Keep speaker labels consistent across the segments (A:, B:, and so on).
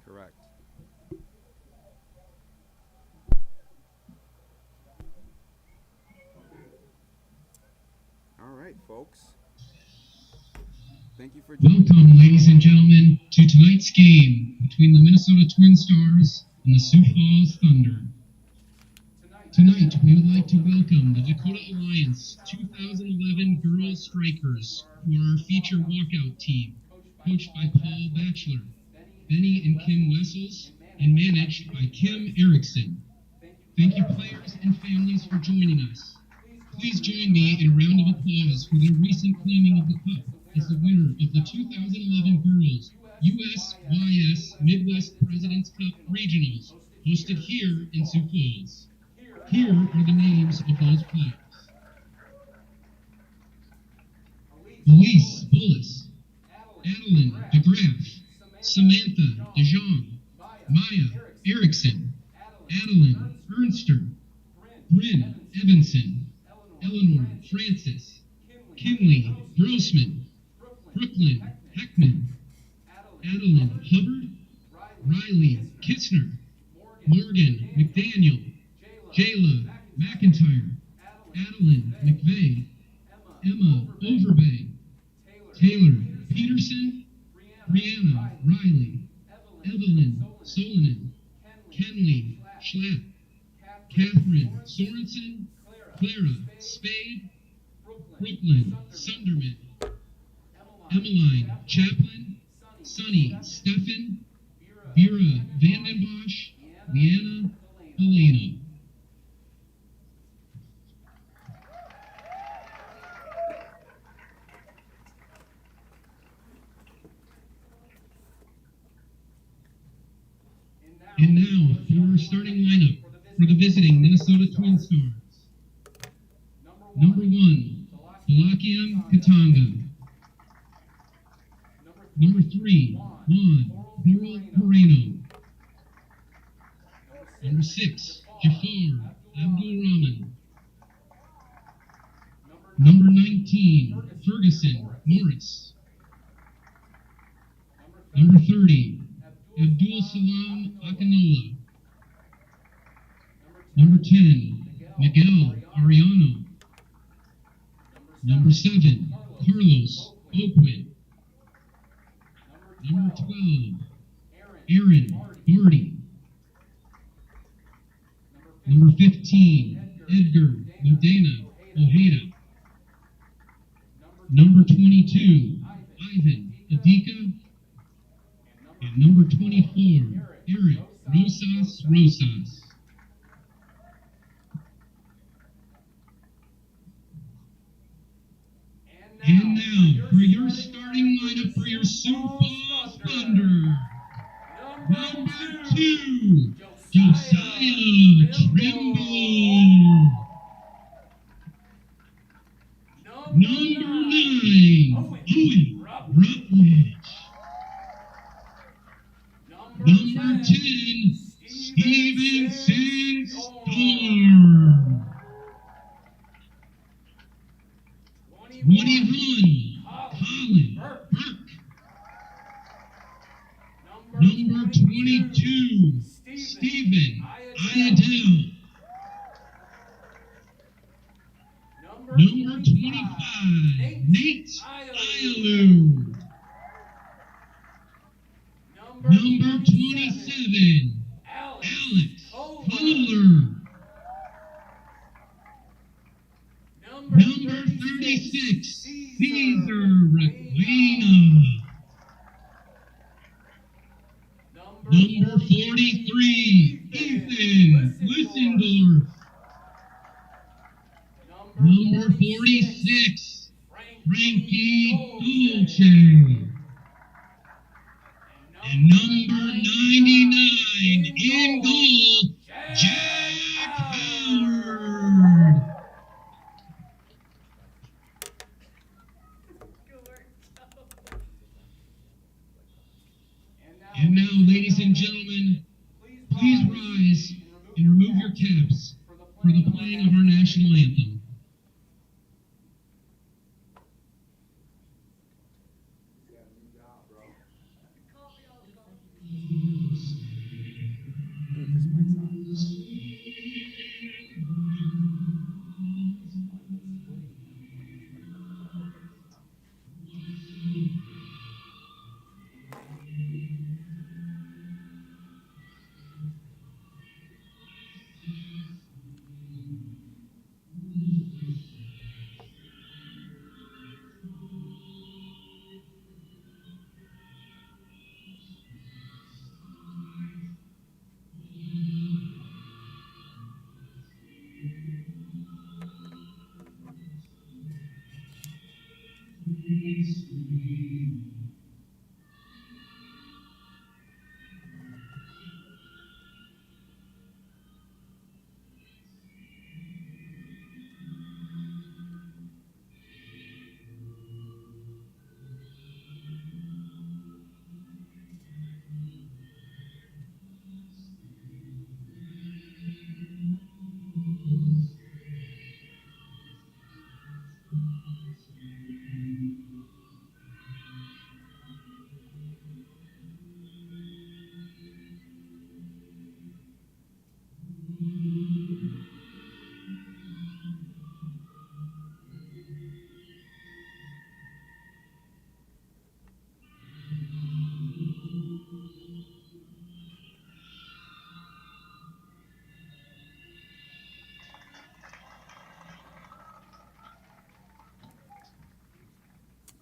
A: Correct. All right, folks. Thank you for joining.
B: Welcome, ladies and gentlemen, to tonight's game between the Minnesota Twin Stars and the Sioux Falls Thunder. Tonight, we would like to welcome the Dakota Alliance 2011 Girls Strikers, who are our feature walkout team, coached by Paul Batchelor, Benny and Kim Wessels, and managed by Kim Erickson. Thank you, players and families, for joining us. Please join me in a round of applause for their recent claiming of the cup as the winner of the 2011 Girls USYS Midwest President's Cup Regionals, hosted here in Sioux Falls. Here are the names of those players: Elise Bullis, Adeline DeGraff, Samantha DeJong, Maya Erickson, Adeline Ernster, Bryn Evanson, Eleanor Francis, Kinley Grossman, Brooklyn Heckman, Adeline Hubbard, Riley Kistner, Morgan McDaniel, Jayla McIntyre, Adeline McVeigh, Emma Overbay, Taylor Peterson, Brianna Riley, Evelyn Solonen, Kenley Schlapp, Catherine Sorensen, Clara Spade, Brooklyn Sunderman, Emmeline Chaplin, Sunny Steffen, Vera Vandenbosch, Leanna Helena. And now for our starting lineup for the visiting Minnesota Twin Stars. Number 1, Balakiam Katanga. Number 3, Juan Coral Moreno. Number 6, Jafar Abdul Rahman. Number 19, Ferguson Morris. Number 30, Abdul Salam Akinola. Number 10, Miguel Ariano. Number 7, Carlos Oquin. Number 12, Aaron Barty. Number 15, Edgar Ludena Ojeda. Number 22, Ivan Adika. And number 24, Eric Rosas. And now, for your starting lineup for your Sioux Falls Thunder. Number 2, Josiah Trimble. Number 9, Owen Rutledge. Number 10, Stevenson Storm. 21, Colin Burke. Number 22, Stephen Iadell. Number 25, Nate Iolu. Number 27, Alex Fuller. Number 36, Caesar Requena. Number 43, Ethan Lissendorf. Number 46, Frankie Dolce. And number 99 in goal, Jack Howard. And now, ladies and gentlemen, please rise and remove your caps for the playing of our national anthem.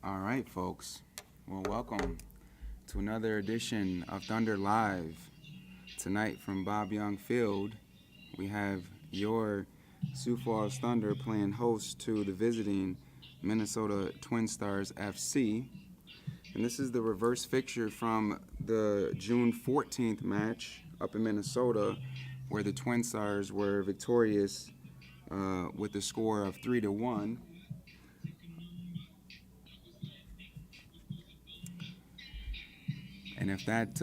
A: All right, folks. Well, welcome to another edition of Thunder Live. Tonight from Bob Young Field, we have your Sioux Falls Thunder playing host to the visiting Minnesota Twin Stars FC. And this is the reverse fixture from the June 14th match up in Minnesota, where the Twin Stars were victorious with a score of 3-1. And if that's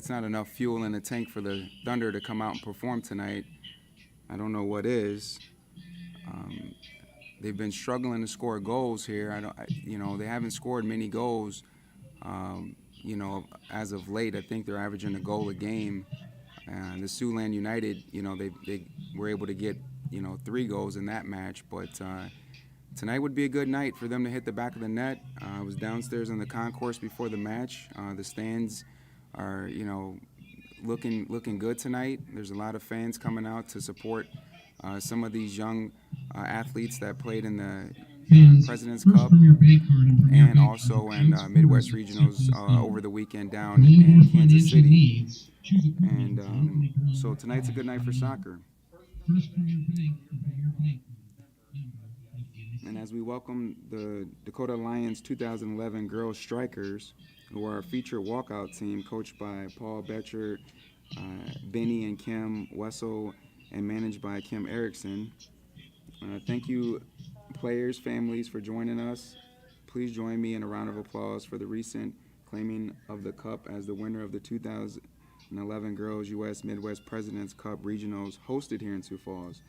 A: not enough fuel in the tank for the Thunder to come out and perform tonight, I don't know what is. They've been struggling to score goals here. They haven't scored many goals. As of late, I think they're averaging a goal a game. The Siouxland United, they were able to get 3 goals in that match, but. Tonight would be a good night for them to hit the back of the net. I was downstairs in the concourse before the match. The stands are, looking good tonight. There's a lot of fans coming out to support some of these young athletes that played in the President's Cup and also in Midwest Regionals over the weekend down in Kansas City. And so tonight's a good night for soccer. And as we welcome the Dakota Lions 2011 Girls Strikers, who are a featured walkout team coached by Paul Betcher, Benny and Kim Wessel, and managed by Kim Erickson. Thank you, players, families, for joining us. Please join me in a round of applause for the recent claiming of the Cup as the winner of the 2011 Girls U.S. Midwest President's Cup Regionals hosted here in Sioux Falls.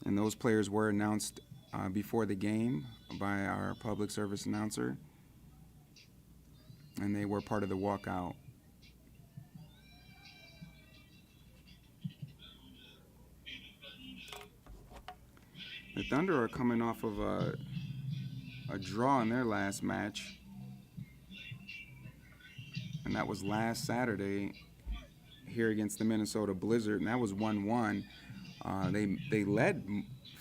A: And those players were announced before the game by our public service announcer, and they were part of the walkout. The Thunder are coming off of a draw in their last match, and that was last Saturday here against the Minnesota Blizzard, and that was 1-1. They led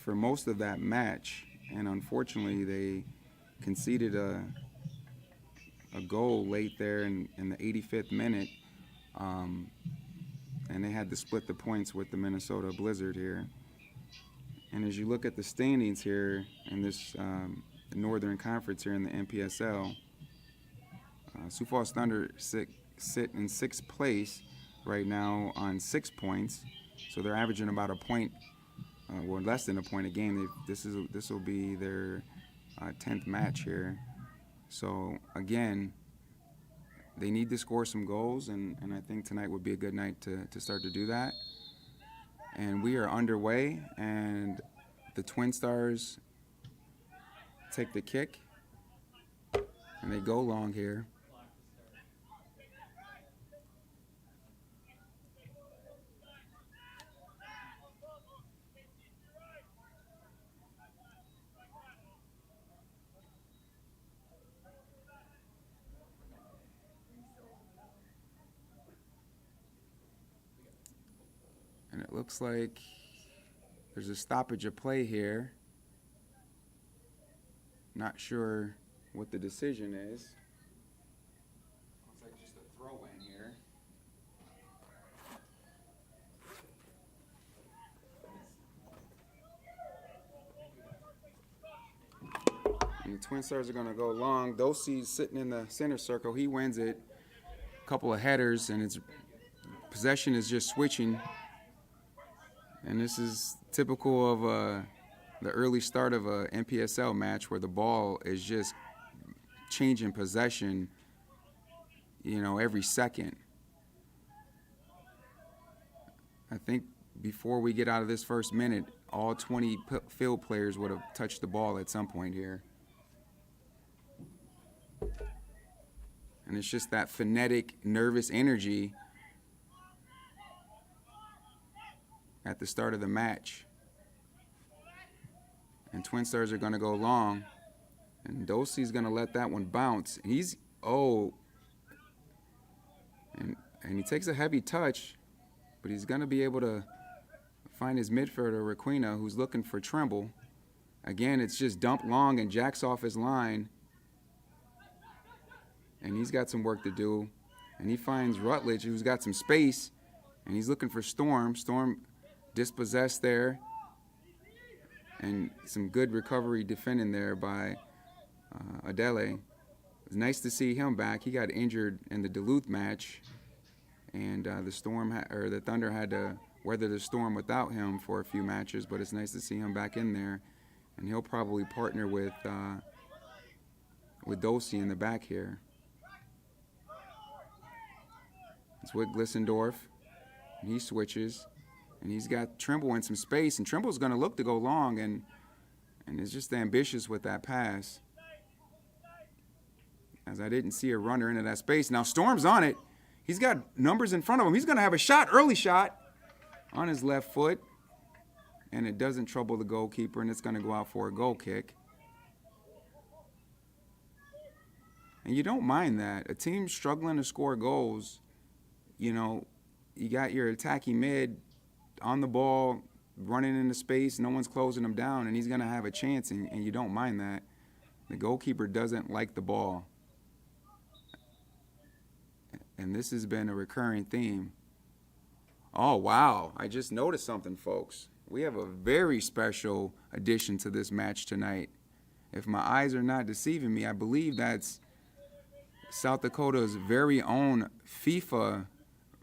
A: for most of that match, and unfortunately they conceded a goal late there in the 85th minute, and they had to split the points with the Minnesota Blizzard here. And as you look at the standings here in this Northern Conference here in the NPSL, Sioux Falls Thunder sit in 6th place right now on 6 points, so they're averaging about a point, or less than a point a game. This will be their 10th match here. So again, they need to score some goals, and I think tonight would be a good night to start to do that. And we are underway, and the Twin Stars take the kick, and they go long here. And it looks like there's a stoppage of play here. Not sure what the decision is. Looks like just a throw in here. And the Twin Stars are going to go long. Dosey's sitting in the center circle. He wins it. A couple of headers, and its possession is just switching. And this is typical of the early start of a NPSL match where the ball is just changing possession, every second. I think before we get out of this first minute, all 20 field players would have touched the ball at some point here. And it's just that frenetic, nervous energy at the start of the match. And Twin Stars are going to go long, and Dosey's going to let that one bounce. And he takes a heavy touch, but he's going to be able to find his midfielder, Requena, who's looking for Trimble. Again, it's just dumped long and jacks off his line, and he's got some work to do. And he finds Rutledge, who's got some space, and he's looking for Storm. Storm dispossessed there, and some good recovery defending there by Adele. It was nice to see him back. He got injured in the Duluth match, and the Thunder had to weather the storm without him for a few matches, but it's nice to see him back in there, and he'll probably partner with Dosey in the back here. It's with Glissendorf, and he switches. And he's got Trimble in some space, and Trimble's going to look to go long, and is just ambitious with that pass. As I didn't see a runner into that space. Now Storm's on it. He's got numbers in front of him. He's going to have a shot, early shot, on his left foot, and it doesn't trouble the goalkeeper, and it's going to go out for a goal kick. And you don't mind that. A team struggling to score goals, you got your attacking mid on the ball, running into space, no one's closing him down, and he's going to have a chance, and you don't mind that. The goalkeeper doesn't like the ball. And this has been a recurring theme. Oh, wow. I just noticed something, folks. We have a very special addition to this match tonight. If my eyes are not deceiving me, I believe that's South Dakota's very own FIFA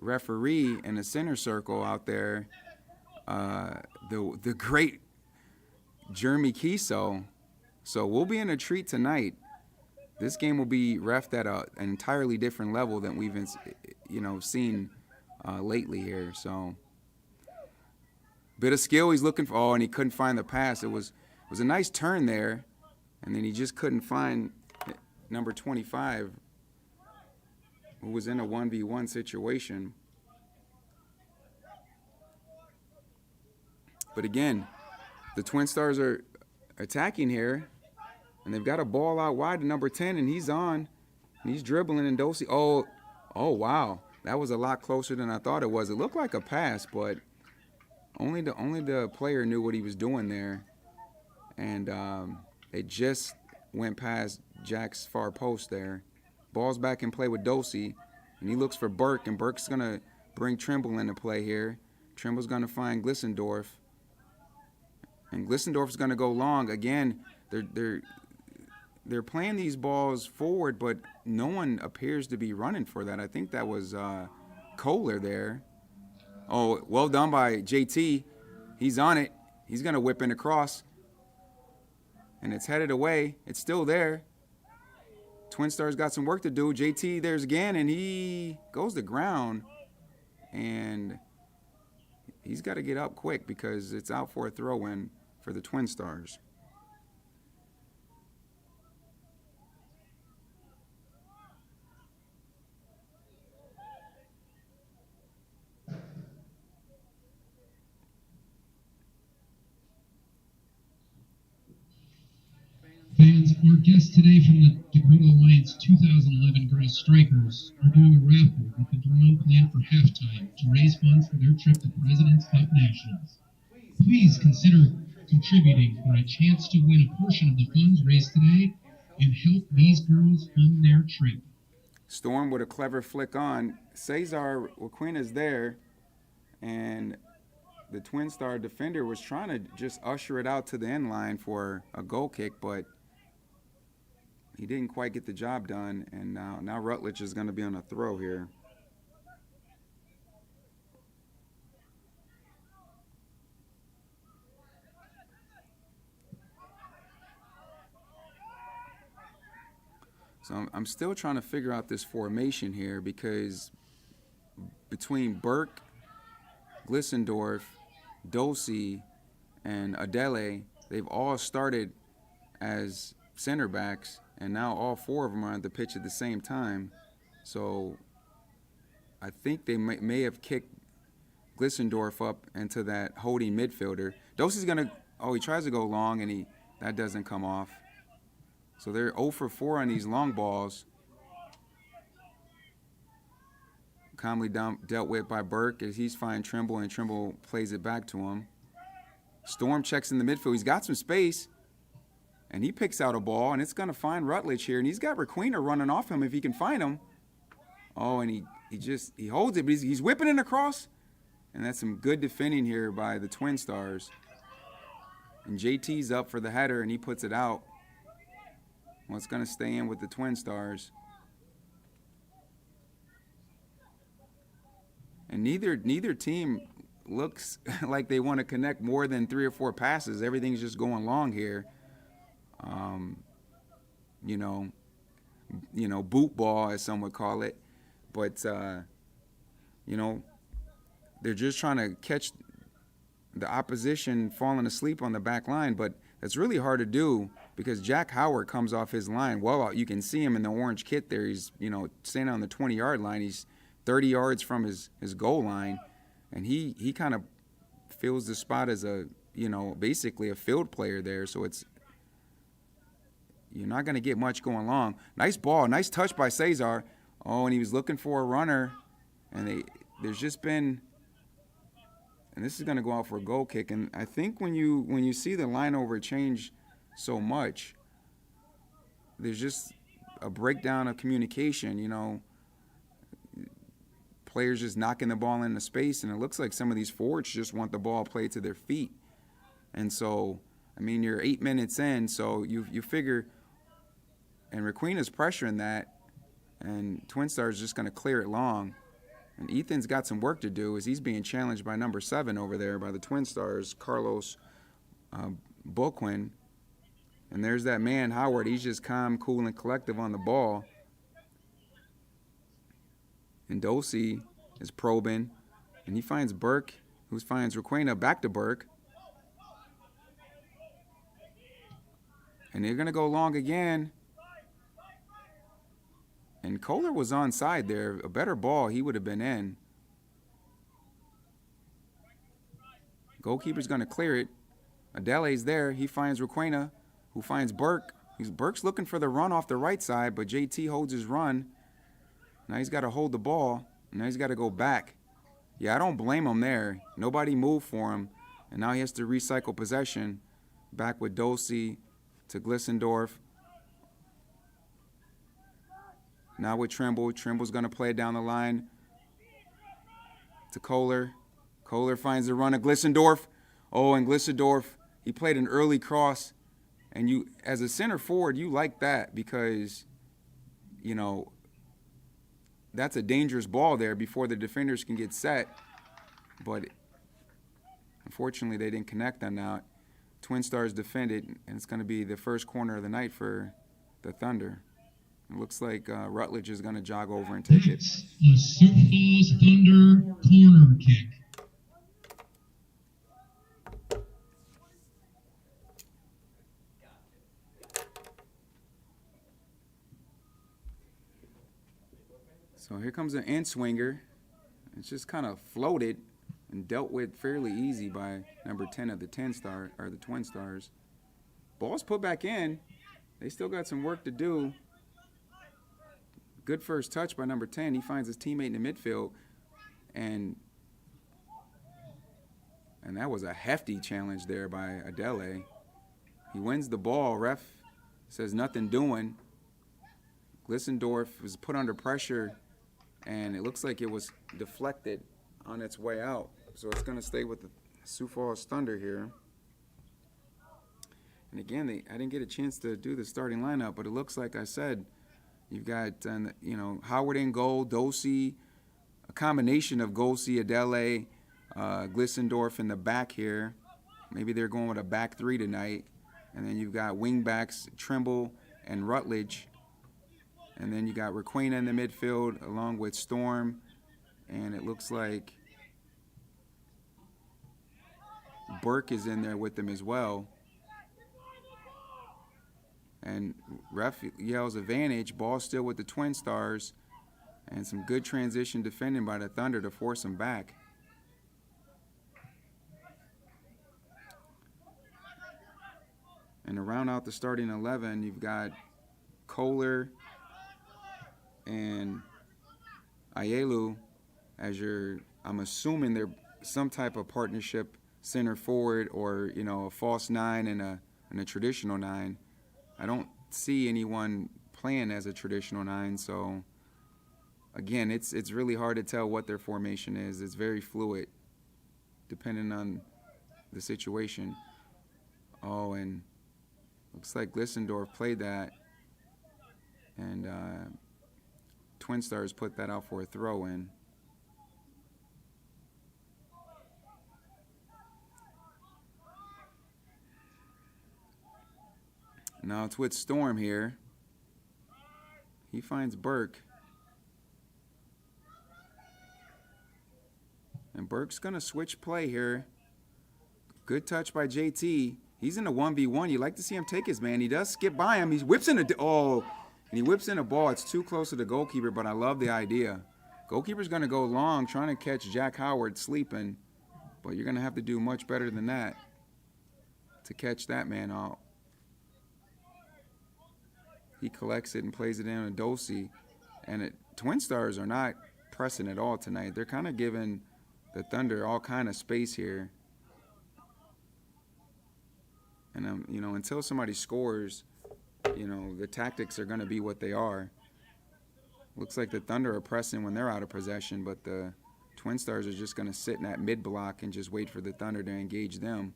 A: referee in the center circle out there, the great Jeremy Kiso. So we'll be in a treat tonight. This game will be reffed at an entirely different level than we've seen lately here. So bit of skill he's looking for. Oh, and he couldn't find the pass. It was a nice turn there, and then he just couldn't find number 25, who was in a 1v1 situation. But again, The Twin Stars are attacking here, and they've got a ball out wide to number 10, and he's on. And he's dribbling, and Dosey. Oh, wow. That was a lot closer than I thought it was. It looked like a pass, but only the player knew what he was doing there. And it just went past Jack's far post there. Ball's back in play with Dosey, and he looks for Burke, and Burke's going to bring Trimble into play here. Trimble's going to find Glissendorf. And Glissendorf's going to go long. Again, they're playing these balls forward, but no one appears to be running for that. I think that was Kohler there. Oh, well done by JT. He's on it. He's going to whip in across. And it's headed away. It's still there. Twin Stars got some work to do. JT there's again, and he goes to ground. And he's got to get up quick because it's out for a throw-in for the Twin Stars.
B: Fans, our guests today from the Dakota Alliance 2011 Girls Strikers are doing a raffle with the drawing planned for halftime to raise funds for their trip to President's Cup Nationals. Please consider contributing for a chance to win a portion of the funds raised today and help these girls fund their trip.
A: Storm with a clever flick on. Cesar Waquina's there, and the Twin Star defender was trying to just usher it out to the end line for a goal kick, but he didn't quite get the job done, and now Rutledge is going to be on a throw here. So I'm still trying to figure out this formation here because between Burke, Glissendorf, Dosey, and Adele, they've all started as center backs, and now all four of them are on the pitch at the same time. So I think they may have kicked Glissendorf up into that holding midfielder. Dosey's going to, he tries to go long, and that doesn't come off. So they're 0 for 4 on these long balls. Calmly dealt with by Burke as he's finding Trimble, and Trimble plays it back to him. Storm checks in the midfield. He's got some space, and he picks out a ball, and it's going to find Rutledge here. And he's got Requena running off him if he can find him. Oh, and he holds it, but he's whipping it across. And that's some good defending here by the Twin Stars. And JT's up for the header, and he puts it out. Well, it's going to stay in with the Twin Stars. And neither team looks like they want to connect more than 3 or 4 passes. Everything's just going long here. Boot ball, as some would call it. But, they're just trying to catch the opposition falling asleep on the back line. But that's really hard to do because Jack Howard comes off his line well out. You can see him in the orange kit there. He's, standing on the 20-yard line. He's 30 yards from his goal line, and he kind of fills the spot as basically a field player there. So you're not going to get much going long. Nice ball, nice touch by Cesar. Oh, and he was looking for a runner, and there's just been, and this is going to go out for a goal kick. And I think when you see the line over change so much, there's just a breakdown of communication, players just knocking the ball into space, and it looks like some of these forwards just want the ball played to their feet. And so, you're 8 minutes in, so you figure, and Requena's pressuring that, and Twin Stars just going to clear it long. And Ethan's got some work to do as he's being challenged by number 7 over there by the Twin Stars, Carlos Boquin. And there's that man, Howard. He's just calm, cool, and collective on the ball. And Dosey is probing, and he finds Burke, who finds Requena back to Burke. And they're going to go long again. And Kohler was onside there. A better ball, he would have been in. Goalkeeper's going to clear it. Adele's there. He finds Requena, who finds Burke. Burke's looking for the run off the right side, but JT holds his run. Now he's got to hold the ball. Now he's got to go back. Yeah, I don't blame him there. Nobody moved for him. And now he has to recycle possession. Back with Dosey to Glissendorf. Now with Trimble. Trimble's going to play it down the line to Kohler. Kohler finds the run of Glissendorf. Oh, and Glissendorf, he played an early cross. And you, as a center forward, you like that because, you know, that's a dangerous ball there before the defenders can get set. But unfortunately, they didn't connect on that. Twin Stars defended, and it's going to be the first corner of the night for the Thunder. It looks like Rutledge is going to jog over and take it.
B: The Sioux Falls Thunder corner kick.
A: So here comes an in swinger. It's just kind of floated and dealt with fairly easy by number 10 of the Twin Stars. Ball's put back in. They still got some work to do. Good first touch by number 10. He finds his teammate in the midfield, and that was a hefty challenge there by Adele. He wins the ball. Ref says nothing doing. Glissendorf was put under pressure, and it looks like it was deflected on its way out. So it's going to stay with the Sioux Falls Thunder here. And again, I didn't get a chance to do the starting lineup, but it looks like I said, you've got, Howard in goal, Dosey, a combination of Golsey, Adele, Glissendorf in the back here. Maybe they're going with a back three tonight. And then you've got wing backs, Trimble and Rutledge. And then you got Requena in the midfield along with Storm. And it looks like Burke is in there with them as well. And ref yells advantage. Ball still with the Twin Stars. And some good transition defending by the Thunder to force them back. And to round out the starting 11, you've got Kohler and Ayelu as your, I'm assuming they're some type of partnership center forward or, a false nine and a traditional nine. I don't see anyone playing as a traditional nine, so again, it's really hard to tell what their formation is. It's very fluid depending on the situation. Oh, and looks like Glissendorf played that, and Twin Stars put that out for a throw-in. Now it's with Storm here. He finds Burke. And Burke's going to switch play here. Good touch by JT. He's in a 1v1. You like to see him take his man. He does skip by him. He whips in and he whips in a ball. It's too close to the goalkeeper, but I love the idea. Goalkeeper's going to go long trying to catch Jack Howard sleeping, but you're going to have to do much better than that to catch that man out. He collects it and plays it in to Dosey. And Twin Stars are not pressing at all tonight. They're kind of giving the Thunder all kind of space here. And, until somebody scores, the tactics are going to be what they are. Looks like the Thunder are pressing when they're out of possession, but the Twin Stars are just going to sit in that mid-block and just wait for the Thunder to engage them.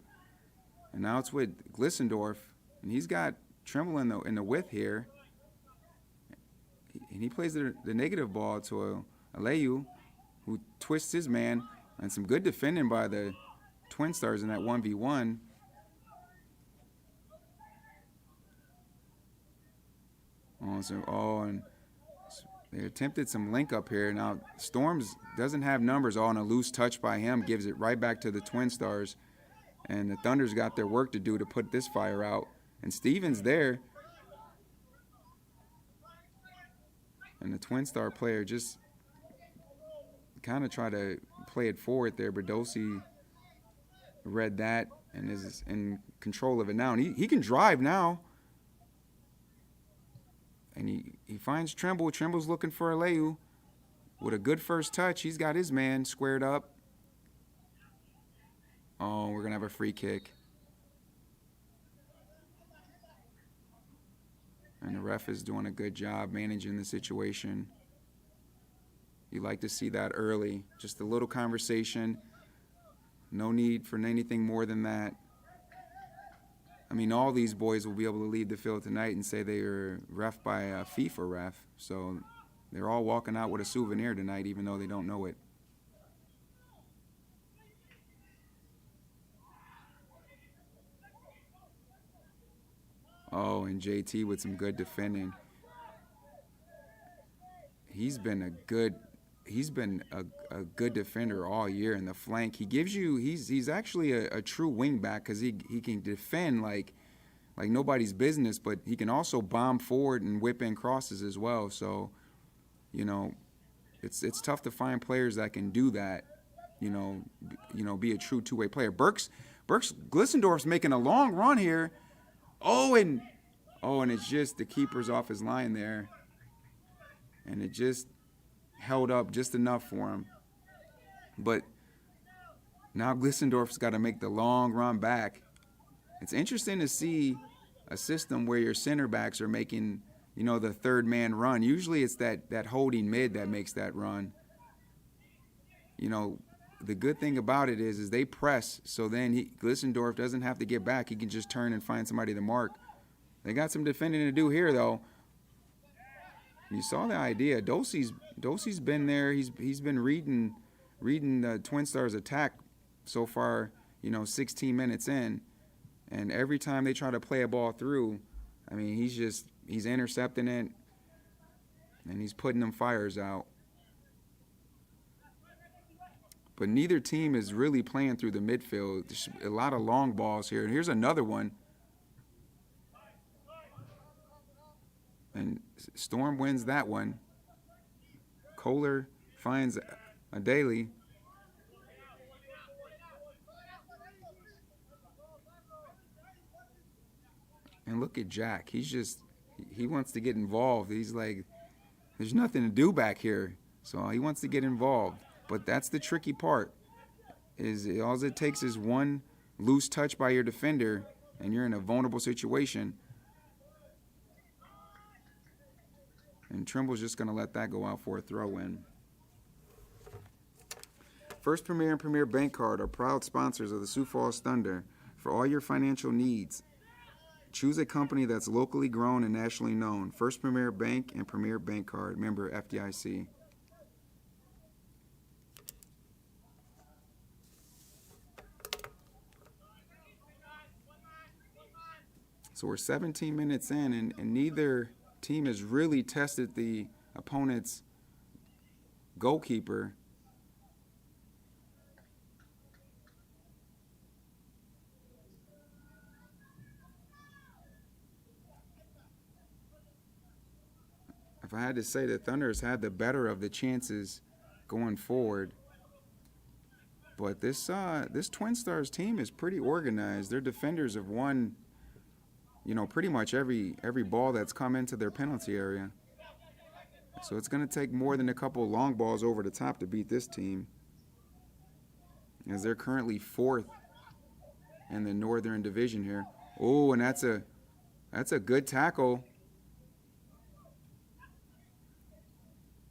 A: And now it's with Glissendorf, and he's got Trimble in the width here. And he plays the negative ball to Aleyu, who twists his man, and some good defending by the Twin Stars in that 1v1. And they attempted some link up here. Now, Storms doesn't have numbers. And a loose touch by him gives it right back to the Twin Stars. And the Thunder's got their work to do to put this fire out. And Stevens there. And the Twin Star player just kind of tried to play it forward there. Berdosey read that and is in control of it now. And he can drive now. And he finds Trimble. Trimble's looking for Aleu. With a good first touch, he's got his man squared up. Oh, we're going to have a free kick. And the ref is doing a good job managing the situation. You like to see that early. Just a little conversation. No need for anything more than that. I mean, all these boys will be able to leave the field tonight and say they were ref by a FIFA ref. So they're all walking out with a souvenir tonight, even though they don't know it. Oh, and JT with some good defending. He's been a good defender all year in the flank. He gives you he's actually a true wing back because he can defend like nobody's business, but he can also bomb forward and whip in crosses as well. So, you know, it's tough to find players that can do that. You know, be a true two-way player. Glissendorf's making a long run here. Oh, and it's just the keeper's off his line there. And it just held up just enough for him. But now Glissendorf's got to make the long run back. It's interesting to see a system where your center backs are making, you know, the third man run. Usually it's that holding mid that makes that run. You know, the good thing about it is they press, so then Glissendorf doesn't have to get back. He can just turn and find somebody to mark. They got some defending to do here, though. You saw the idea. Dosey's been there. He's been reading the Twin Stars attack so far, you know, 16 minutes in. And every time they try to play a ball through, I mean, he's intercepting it, and he's putting them fires out. But neither team is really playing through the midfield. There's a lot of long balls here. And here's another one. And Storm wins that one. Kohler finds a Daly. And look at Jack. He wants to get involved. He's like, there's nothing to do back here. So he wants to get involved. But that's the tricky part, is all it takes is one loose touch by your defender, and you're in a vulnerable situation. And Trimble's just going to let that go out for a throw-in. First Premier and Premier Bank Card are proud sponsors of the Sioux Falls Thunder. For all your financial needs, choose a company that's locally grown and nationally known. First Premier Bank and Premier Bank Card, member FDIC. So we're 17 minutes in, and neither team has really tested the opponent's goalkeeper. If I had to say, the Thunder's had the better of the chances going forward. But this Twin Stars team is pretty organized. Their defenders have won, you know, pretty much every ball that's come into their penalty area. So it's going to take more than a couple of long balls over the top to beat this team, as they're currently 4th in the Northern Division here. Oh, and that's a good tackle.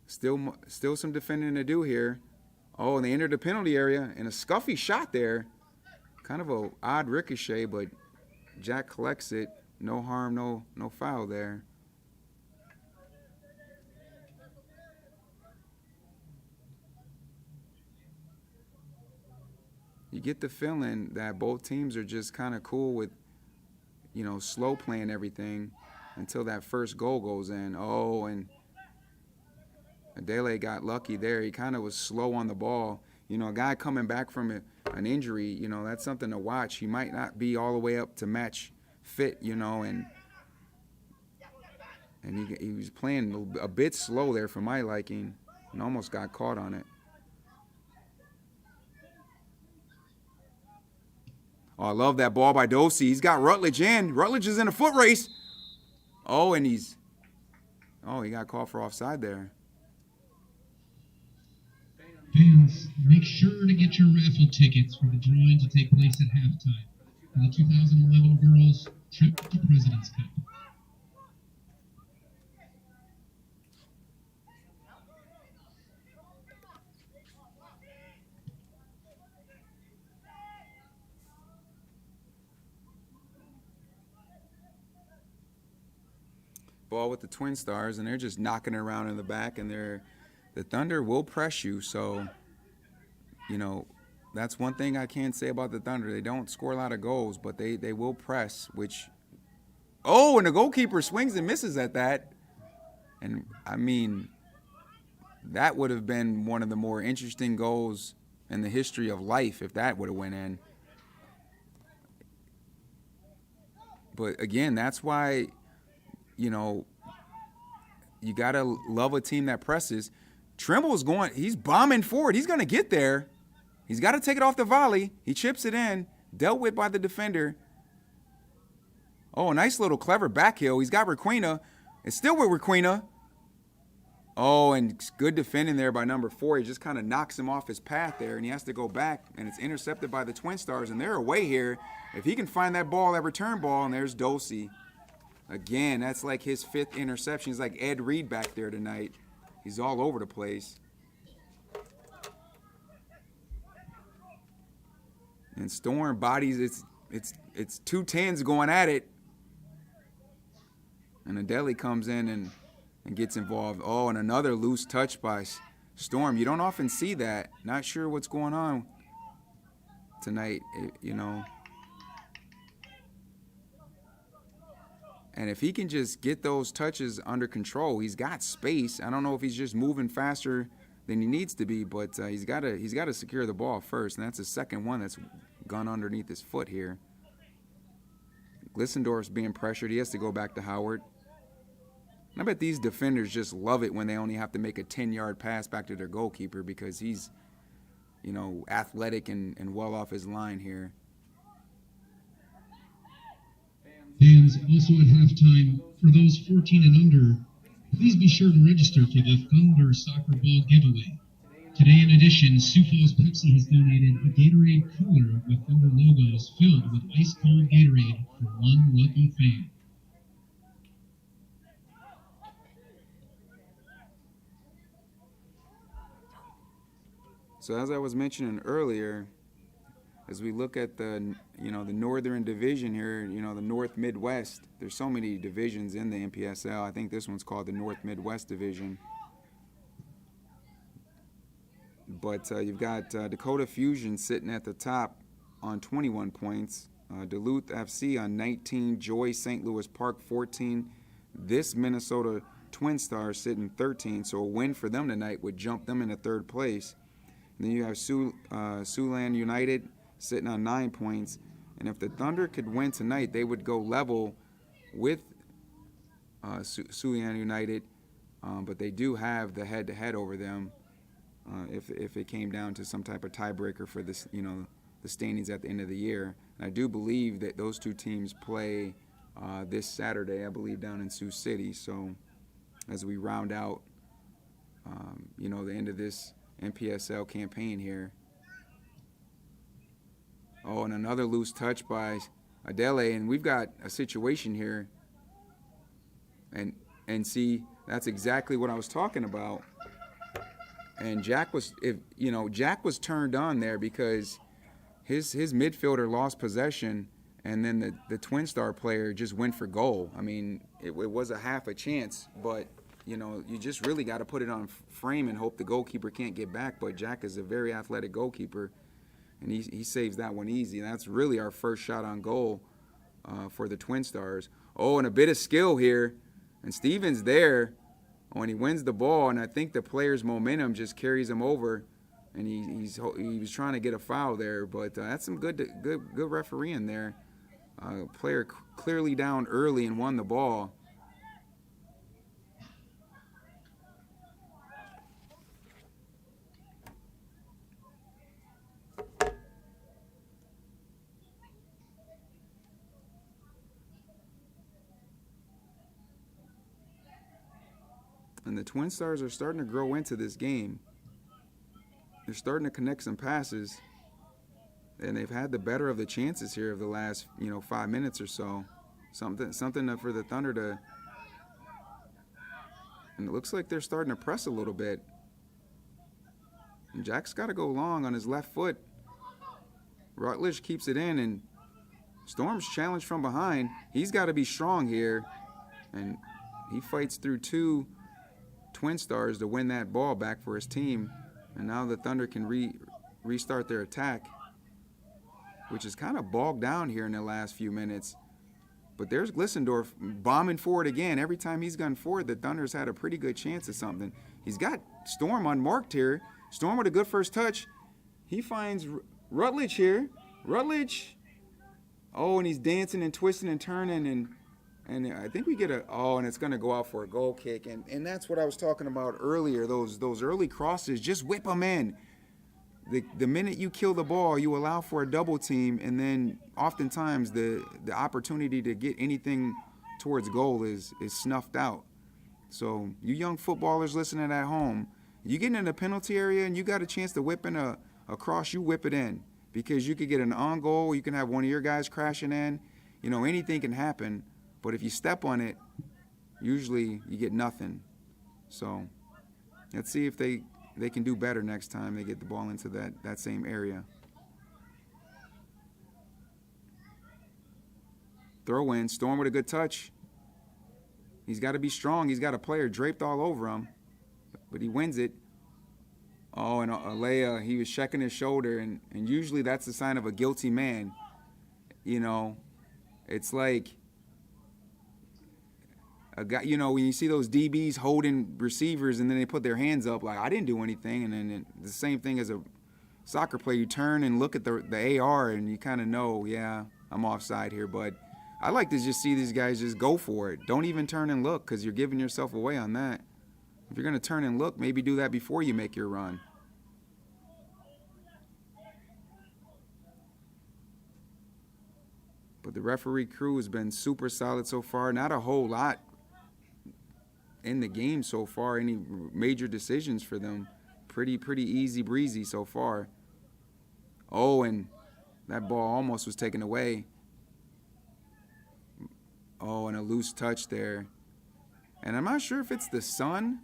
A: Still some defending to do here. Oh, and they entered the penalty area, and a scuffy shot there. Kind of a odd ricochet, but Jack collects it. No harm, no foul there. You get the feeling that both teams are just kind of cool with, you know, slow playing everything until that first goal goes in. Oh, and Adele got lucky there. He kind of was slow on the ball. You know, a guy coming back from an injury, you know, that's something to watch. He might not be all the way up to match fit, you know, and he was playing a bit slow there for my liking and almost got caught on it. Oh, I love that ball by Dosey. He's got Rutledge in. Rutledge is in a foot race. Oh, and he got called for offside there.
B: Fans, make sure to get your raffle tickets for the drawing to take place at halftime for the 2011 Girls Trip to President's Cup.
A: Ball with the Twin Stars, and they're just knocking it around in the back, and the Thunder will press you. So, you know, that's one thing I can't say about the Thunder. They don't score a lot of goals, but they will press, which, oh, and the goalkeeper swings and misses at that. And, I mean, that would have been one of the more interesting goals in the history of life if that would have went in. But, again, that's why, you know, you got to love a team that presses. Trimble's he's bombing forward. He's going to get there. He's got to take it off the volley. He chips it in, dealt with by the defender. Oh, a nice little clever back heel. He's got Requena. It's still with Requena. Oh, and good defending there by number 4. He just kind of knocks him off his path there, and he has to go back, and it's intercepted by the Twin Stars, and they're away here. If he can find that ball, that return ball, and there's Dosey. Again, that's like his 5th interception. He's like Ed Reed back there tonight. He's all over the place. And Storm bodies, it's 2 10s going at it. And Adeli comes in and gets involved. Oh, and another loose touch by Storm. You don't often see that. Not sure what's going on tonight, you know. And if he can just get those touches under control, he's got space. I don't know if he's just moving faster than he needs to be, but he's got to secure the ball first, and that's the second one that's gone underneath his foot here. Glissendorf's being pressured. He has to go back to Howard. And I bet these defenders just love it when they only have to make a 10-yard pass back to their goalkeeper because he's, you know, athletic and well off his line here.
B: Fans, also at halftime, for those 14 and under, please be sure to register for the Thunder Soccer Ball giveaway. Today, in addition, Sioux Falls Pepsi has donated a Gatorade cooler with Thunder logos filled with ice-cold Gatorade for one lucky fan.
A: So as I was mentioning earlier, as we look at the Northern Division here, the North Midwest, there's so many divisions in the NPSL. I think this one's called the North Midwest Division. But you've got Dakota Fusion sitting at the top on 21 points, Duluth FC on 19, Joy St. Louis Park 14. This Minnesota Twin Stars sitting 13, so a win for them tonight would jump them into 3rd place. And then you have Siouxland United sitting on 9 points. And if the Thunder could win tonight, they would go level with Siouxland United. But they do have the head-to-head over them if it came down to some type of tiebreaker for this, the standings at the end of the year. And I do believe that those 2 teams play this Saturday, I believe, down in Sioux City. So as we round out, the end of this NPSL campaign here. Oh, and another loose touch by Adele, and we've got a situation here. And see, that's exactly what I was talking about. And Jack was turned on there because his midfielder lost possession, and then the Twin Star player just went for goal. I mean, it was a half a chance, but you just really got to put it on frame and hope the goalkeeper can't get back. But Jack is a very athletic goalkeeper, and he saves that one easy. And that's really our first shot on goal for the Twin Stars. Oh, and a bit of skill here. And Stevens there when he wins the ball, and I think the player's momentum just carries him over, and he was trying to get a foul there. But that's some good refereeing there. Player clearly down early and won the ball. And the Twin Stars are starting to grow into this game. They're starting to connect some passes. And they've had the better of the chances here of the last, 5 minutes or so. Something for the Thunder to. And it looks like they're starting to press a little bit. And Jack's got to go long on his left foot. Rutledge keeps it in, and Storm's challenged from behind. He's got to be strong here. And he fights through two Twin Stars to win that ball back for his team. And now the Thunder can restart their attack, which is kind of bogged down here in the last few minutes. But there's Glissendorf bombing forward again. Every time he's gone forward, the Thunder's had a pretty good chance of something. He's got Storm unmarked here. Storm with a good first touch. He finds Rutledge here. Rutledge. Oh, and he's dancing and twisting and turning. And I think we get and it's going to go out for a goal kick. And that's what I was talking about earlier. Those early crosses, just whip them in. The minute you kill the ball, you allow for a double team, and then oftentimes the opportunity to get anything towards goal is snuffed out. So you young footballers listening at home, you get in the penalty area and you got a chance to whip in a cross, you whip it in, because you could get an on goal, you can have one of your guys crashing in. Anything can happen, but if you step on it, usually you get nothing. So let's see if they can do better next time they get the ball into that same area. Throw in. Storm with a good touch. He's got to be strong. He's got a player draped all over him, but he wins it. Oh, and Alea, he was checking his shoulder, and usually that's the sign of a guilty man. It's like a guy, when you see those DBs holding receivers and then they put their hands up like, I didn't do anything. And then the same thing as a soccer player. You turn and look at the AR and you kind of know, yeah, I'm offside here. But I like to just see these guys just go for it. Don't even turn and look, because you're giving yourself away on that. If you're going to turn and look, maybe do that before you make your run. But the referee crew has been super solid so far. Not a whole lot in the game so far, any major decisions for them. Pretty easy breezy so far. Oh, and that ball almost was taken away. Oh, and a loose touch there. And I'm not sure if it's the sun,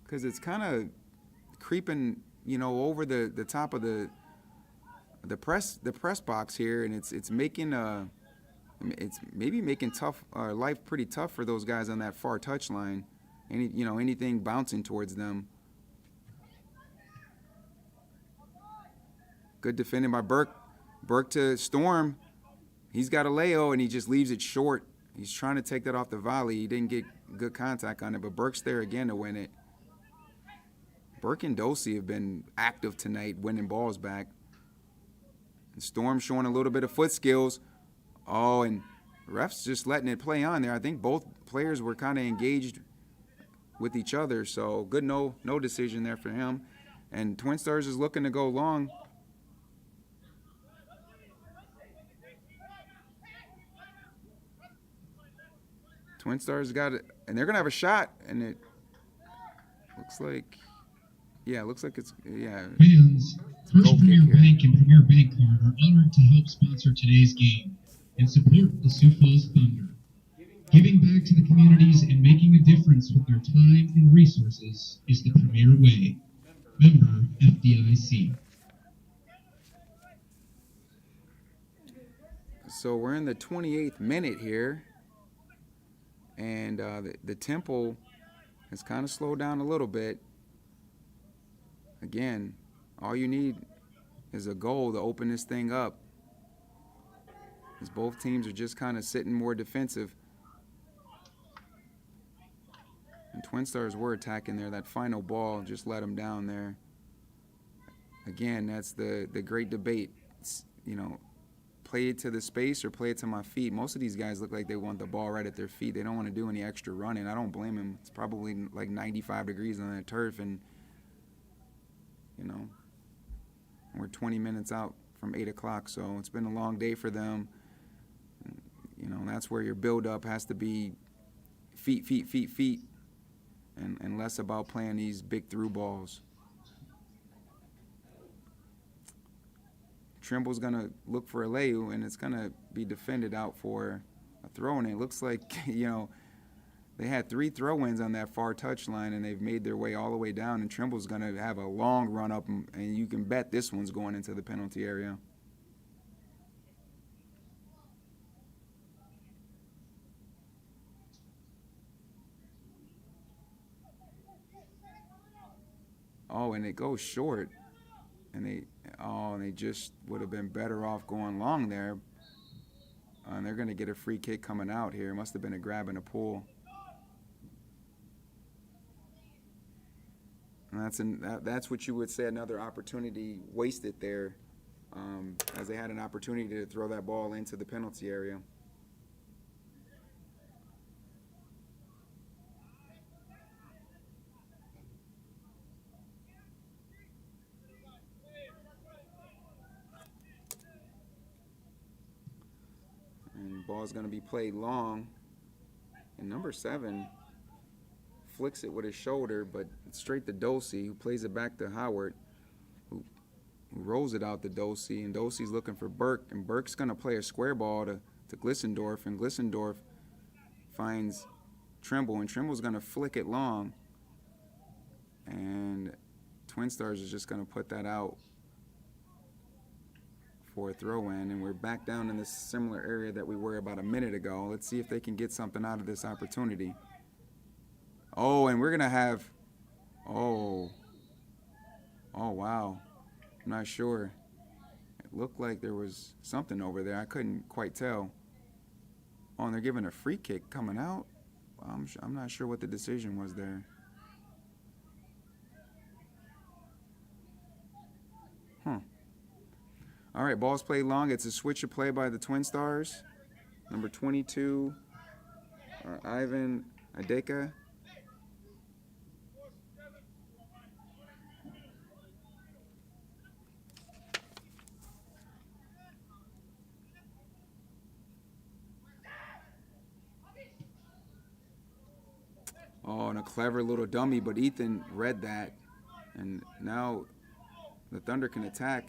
A: because it's kind of creeping, over the top of the press box here, and it's making making life pretty tough for those guys on that far touch line. Anything bouncing towards them. Good defending by Burke. Burke to Storm. He's got a Leo, and he just leaves it short. He's trying to take that off the volley. He didn't get good contact on it, but Burke's there again to win it. Burke and Dosey have been active tonight, winning balls back. And Storm showing a little bit of foot skills. Oh, and refs just letting it play on there. I think both players were kind of engaged with each other, so good no decision there for him. And Twin Stars is looking to go long. Twin Stars got it, and they're gonna have a shot, and it looks like, it's
B: Fans, First Premier Bank and Premier Bank Card are honored to help sponsor today's game and support the Sioux Falls Thunder. Giving back to the communities and making a difference with their time and resources is the premier way. Member FDIC.
A: So we're in the 28th minute here, and the tempo has kind of slowed down a little bit. Again, all you need is a goal to open this thing up, as both teams are just kind of sitting more defensive. And Twin Stars were attacking there. That final ball just let them down there. Again, that's the great debate. It's, play it to the space or play it to my feet. Most of these guys look like they want the ball right at their feet. They don't want to do any extra running. I don't blame them. It's probably like 95 degrees on that turf, and we're 20 minutes out from 8 o'clock, so it's been a long day for them. That's where your build-up has to be feet. and less about playing these big through balls. Trimble's going to look for Aleyu, and it's going to be defended out for a throw. And it looks like, they had 3 throw-ins on that far touchline, and they've made their way all the way down. And Trimble's going to have a long run up, and you can bet this one's going into the penalty area. Oh, and it goes short. And they just would have been better off going long there. And they're going to get a free kick coming out here. Must have been a grab and a pull. And that's what you would say, another opportunity wasted there, as they had an opportunity to throw that ball into the penalty area. And ball's going to be played long. And number 7 flicks it with his shoulder, but straight to Dosey, who plays it back to Howard, who rolls it out to Dosey. And Dosey's looking for Burke. And Burke's going to play a square ball to Glissendorf. And Glissendorf finds Trimble. And Trimble's going to flick it long. And Twin Stars is just going to put that out for a throw-in, and we're back down in this similar area that we were about a minute ago. Let's see if they can get something out of this opportunity. Oh, and we're going to have, oh, wow. I'm not sure. It looked like there was something over there. I couldn't quite tell. Oh, and they're giving a free kick coming out. I'm not sure what the decision was there. All right, ball's played long. It's a switch of play by the Twin Stars. Number 22, Ivan Adeka. Oh, and a clever little dummy, but Ethan read that. And now the Thunder can attack.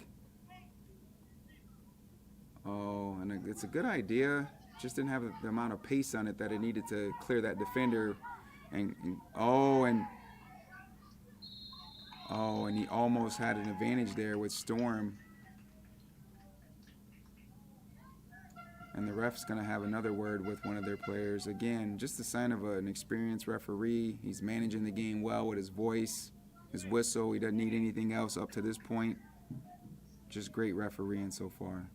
A: Oh, and it's a good idea. Just didn't have the amount of pace on it that it needed to clear that defender. And he almost had an advantage there with Storm. And the ref's going to have another word with one of their players. Again, just a sign of an experienced referee. He's managing the game well with his voice, his whistle. He doesn't need anything else up to this point. Just great refereeing so far.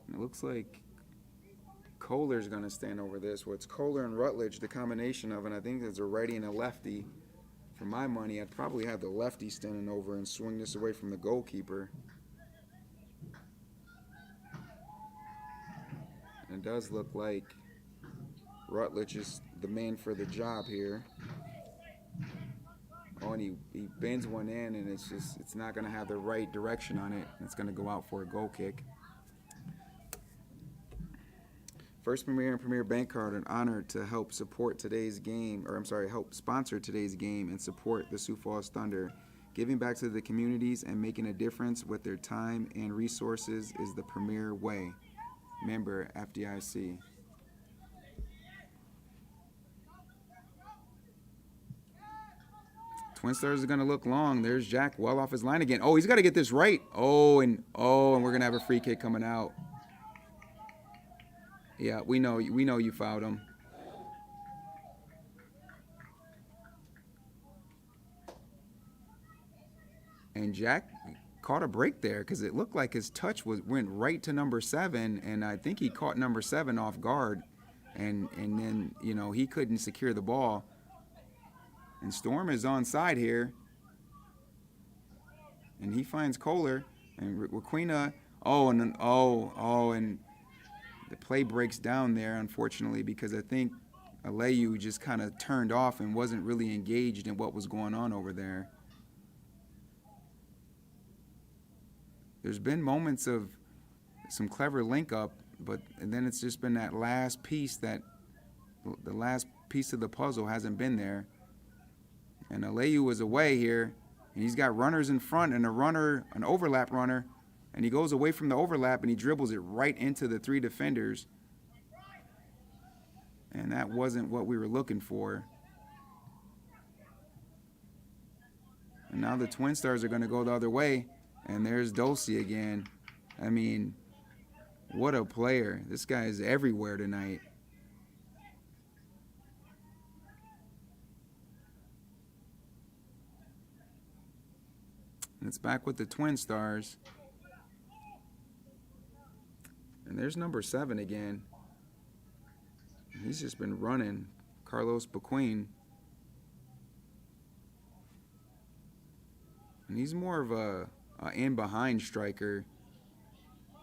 A: It looks like Kohler's going to stand over this. Well, it's Kohler and Rutledge, the combination of, and I think there's a righty and a lefty. For my money, I'd probably have the lefty standing over and swing this away from the goalkeeper. And it does look like Rutledge is the man for the job here. Oh, and he bends one in, and it's not going to have the right direction on it. It's going to go out for a goal kick. First Premier and Premier Bank Card are honored to help support today's game, help sponsor today's game and support the Sioux Falls Thunder. Giving back to the communities and making a difference with their time and resources is the premier way. Member FDIC. Twin Stars are going to look long. There's Jack well off his line again. Oh, he's got to get this right. And we're going to have a free kick coming out. Yeah, we know you fouled him. And Jack caught a break there because it looked like his touch went right to number 7, and I think he caught number 7 off guard, and then he couldn't secure the ball. And Storm is onside here, and he finds Kohler and Raquina. And the play breaks down there, unfortunately, because I think Aleyu just kind of turned off and wasn't really engaged in what was going on over there. There's been moments of some clever link up, and then it's just been that last piece the last piece of the puzzle hasn't been there. And Aleyu was away here, and he's got runners in front and an overlap runner, and he goes away from the overlap and he dribbles it right into the 3 defenders. And that wasn't what we were looking for. And now the Twin Stars are going to go the other way, and there's Dulce again. I mean, what a player. This guy is everywhere tonight. And it's back with the Twin Stars. And there's number 7 again. He's just been running, Carlos Bequeen. And he's more of a in-behind striker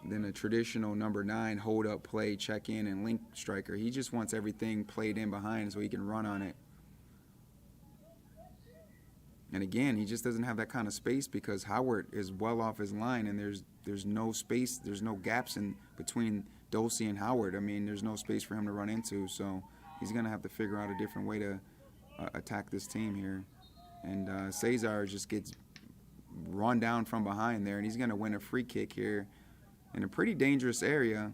A: than a traditional number 9 hold-up play, check-in, and link striker. He just wants everything played in behind so he can run on it. And again, he just doesn't have that kind of space because Howard is well off his line, and there's no space, there's no gaps in between Dulce and Howard. I mean, there's no space for him to run into, so he's going to have to figure out a different way to attack this team here. And Cesar just gets run down from behind there, and he's going to win a free kick here in a pretty dangerous area.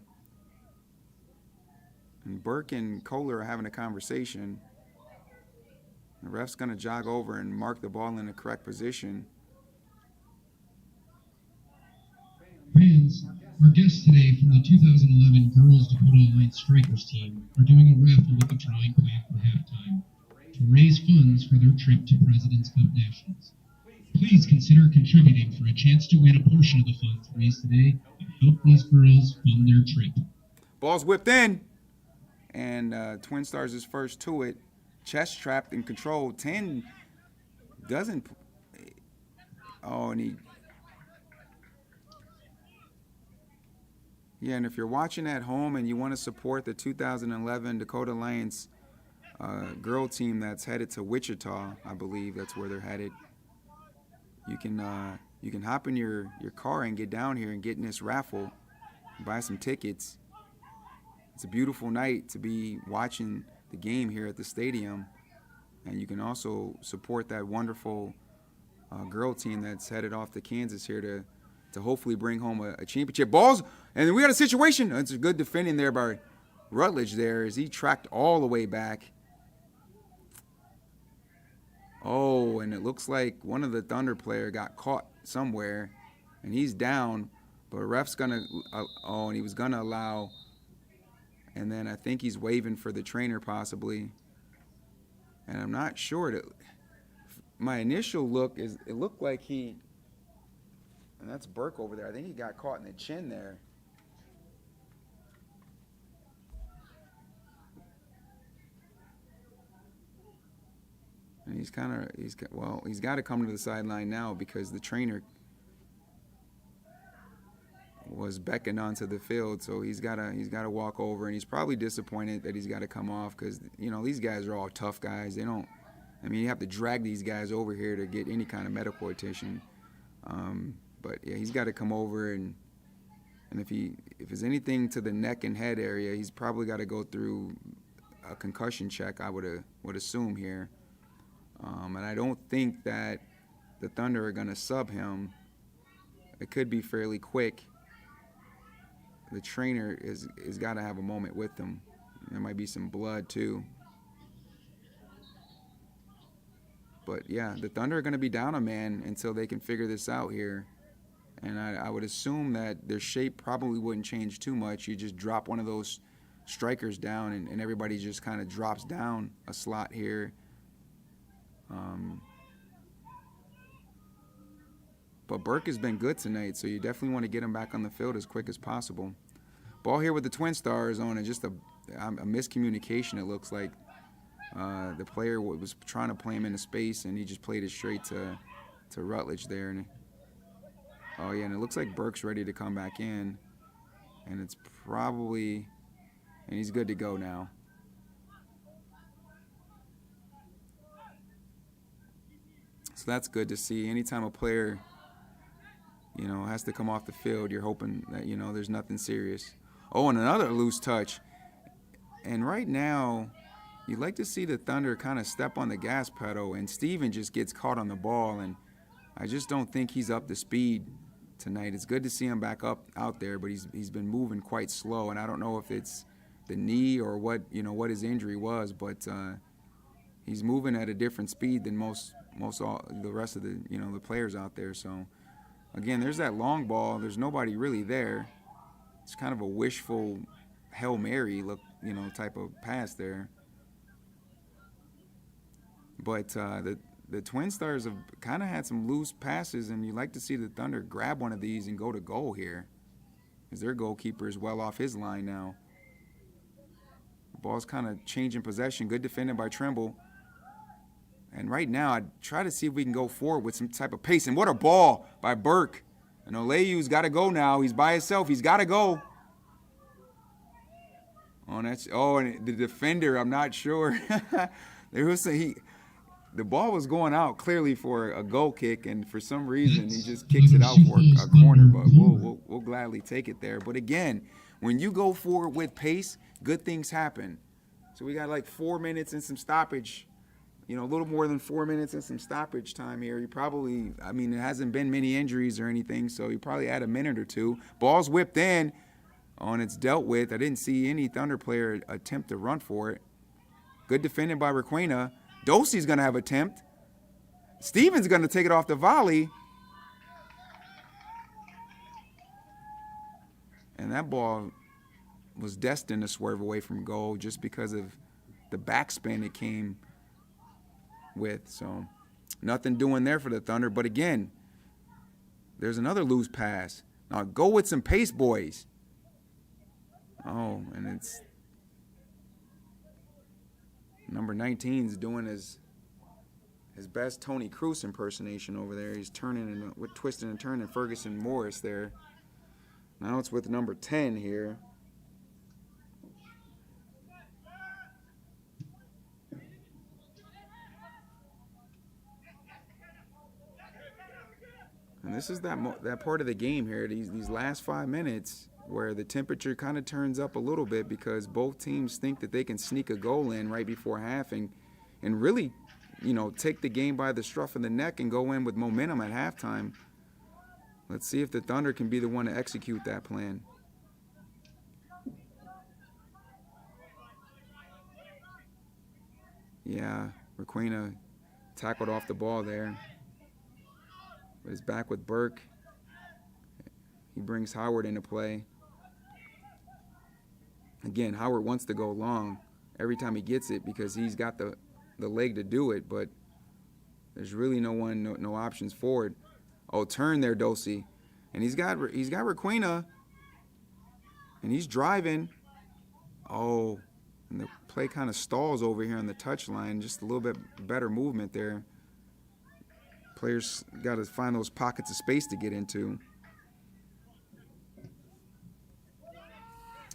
A: And Burke and Kohler are having a conversation. The ref's going to jog over and mark the ball in the correct position.
B: Fans, our guests today from the 2011 Girls Dakota Alliance Strikers team are doing a raffle with the drawing plan for halftime to raise funds for their trip to President's Cup Nationals. Please consider contributing for a chance to win a portion of the funds raised today and help these girls fund their trip.
A: Ball's whipped in, and Twin Stars is first to it. Chest trapped and controlled. 10 doesn't. Oh, and he. Yeah, and if you're watching at home and you want to support the 2011 Dakota Alliance girl team that's headed to Wichita, I believe that's where they're headed. You can hop in your car and get down here and get in this raffle, buy some tickets. It's a beautiful night to be watching the game here at the stadium, and you can also support that wonderful girl team that's headed off to Kansas here to hopefully bring home a championship. Balls, and we got a situation. It's a good defending there by Rutledge there as he tracked all the way back. Oh, and it looks like one of the Thunder player got caught somewhere, and he's down, but a ref's gonna, and he was gonna allow, and then I think he's waving for the trainer possibly, and I'm not sure. My initial look is it looked like he, and that's Burke over there. I think he got caught in the chin there. And he's got to come to the sideline now because the trainer was beckoned onto the field, so he's got to walk over, and he's probably disappointed that he's got to come off because these guys are all tough guys. They don't. I mean, you have to drag these guys over here to get any kind of medical attention. But yeah, he's got to come over, and if there's anything to the neck and head area, he's probably got to go through a concussion check. I would assume here. And I don't think that the Thunder are going to sub him. It could be fairly quick. The trainer is got to have a moment with him. There might be some blood too. But yeah, the Thunder are going to be down a man until they can figure this out here. And I would assume that their shape probably wouldn't change too much. You just drop one of those strikers down, and everybody just kind of drops down a slot here. But Burke has been good tonight, so you definitely want to get him back on the field as quick as possible. Ball here with the Twin Stars on, and just a miscommunication, it looks like. The player was trying to play him into space, and he just played it straight to Rutledge there. And and it looks like Burke's ready to come back in, and it's probably, and he's good to go now. So that's good to see. Anytime a player you know, has to come off the field. You're hoping that, you know, there's nothing serious. Oh, and another loose touch. And right now, you'd like to see the Thunder kind of step on the gas pedal, and Steven just gets caught on the ball, and I just don't think he's up to speed tonight. It's good to see him back up out there, but he's been moving quite slow, and I don't know if it's the knee or what, you know, what his injury was, but he's moving at a different speed than most all the rest of the, you know, the players out there. So again, there's that long ball. There's nobody really there. It's kind of a wishful Hail Mary look, you know, type of pass there. But the Twin Stars have kind of had some loose passes, and you like to see the Thunder grab one of these and go to goal here, as their goalkeeper is well off his line now. The ball's kind of changing possession. Good defending by Trimble. And right now, I'd try to see if we can go forward with some type of pace. And what a ball by Burke. And Oleyu's got to go now. He's by himself. He's got to go. Oh, and the defender, I'm not sure. The ball was going out clearly for a goal kick, and for some reason he just kicks it out for a corner. But we'll gladly take it there. But again, when you go forward with pace, good things happen. So we got like 4 minutes and some stoppage. You know, a little more than 4 minutes and some stoppage time here. You probably, I mean, there hasn't been many injuries or anything, so you probably add a minute or two. Ball's whipped in. Oh, and it's dealt with. I didn't see any Thunder player attempt to run for it. Good defending by Requena. Dosey's going to have an attempt. Steven's going to take it off the volley. And that ball was destined to swerve away from goal just because of the backspin it came with. So nothing doing there for the Thunder. But again, there's another loose pass. Now go with some pace, boys. Oh, and it's number 19 is doing his best Tony Cruz impersonation over there. He's turning and twisting and turning Ferguson Morris there. Now it's with number 10 here. And this is that part of the game here, these last 5 minutes, where the temperature kind of turns up a little bit because both teams think that they can sneak a goal in right before half and really, you know, take the game by the scruff of the neck and go in with momentum at halftime. Let's see if the Thunder can be the one to execute that plan. Yeah, Requena tackled off the ball there. But it's back with Burke. He brings Howard into play. Again, Howard wants to go long every time he gets it because he's got the leg to do it, but there's really no options forward. Oh, turn there, Dosey. And he's got Requena, and he's driving. Oh, and the play kind of stalls over here on the touch line. Just a little bit better movement there. Players got to find those pockets of space to get into.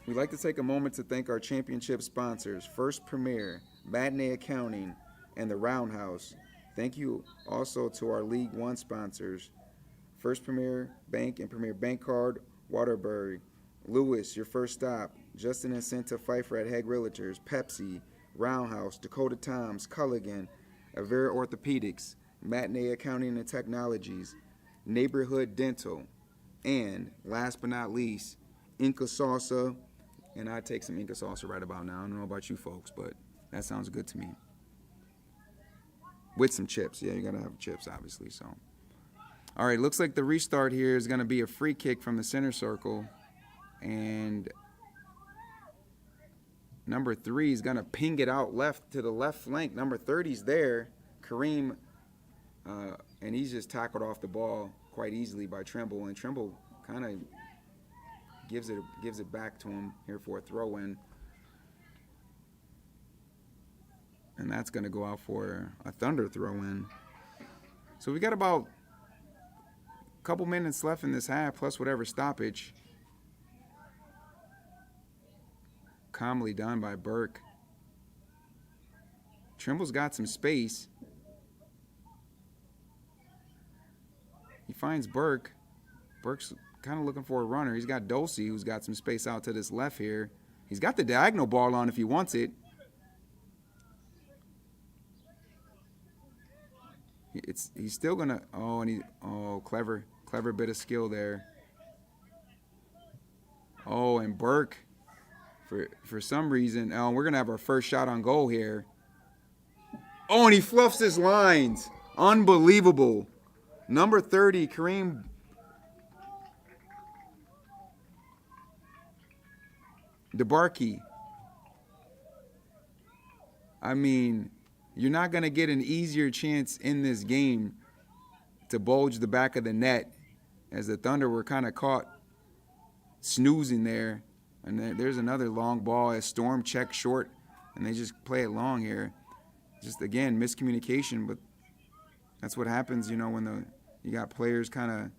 A: We'd like to take a moment to thank our championship sponsors, First Premier, Matinee Accounting, and the Roundhouse. Thank you also to our League One sponsors, First Premier Bank and Premier Bank Card, Waterbury, Lewis, Your First Stop, Justin and Santa Pfeiffer at Hague Realtors, Pepsi, Roundhouse, Dakota Times, Culligan, Avera Orthopedics, Matinee Accounting and Technologies, Neighborhood Dental, and last but not least, Inca Salsa. And I'd take some Inca Salsa right about now. I don't know about you folks, but that sounds good to me. With some chips. Yeah, you got to have chips, obviously. So, all right, looks like the restart here is going to be a free kick from the center circle. And number 3 is going to ping it out left to the left flank. Number 30's there, Kareem, and he's just tackled off the ball quite easily by Trimble. And Trimble kind of gives it back to him here for a throw-in. And that's going to go out for a Thunder throw-in. So we got about a couple minutes left in this half, plus whatever stoppage. Calmly done by Burke. Trimble's got some space. He finds Burke. Burke's kind of looking for a runner. He's got Dulcie, who's got some space out to this left here. He's got the diagonal ball on if he wants it. He's still gonna. Oh, and clever bit of skill there. Oh, and Burke, for some reason, we're gonna have our first shot on goal here. Oh, and he fluffs his lines. Unbelievable. Number 30, Kareem. DeBarkey. I mean, you're not going to get an easier chance in this game to bulge the back of the net, as the Thunder were kind of caught snoozing there. And there's another long ball as Storm checks short, and they just play it long here. Just, again, miscommunication, but that's what happens, when you got players kind of,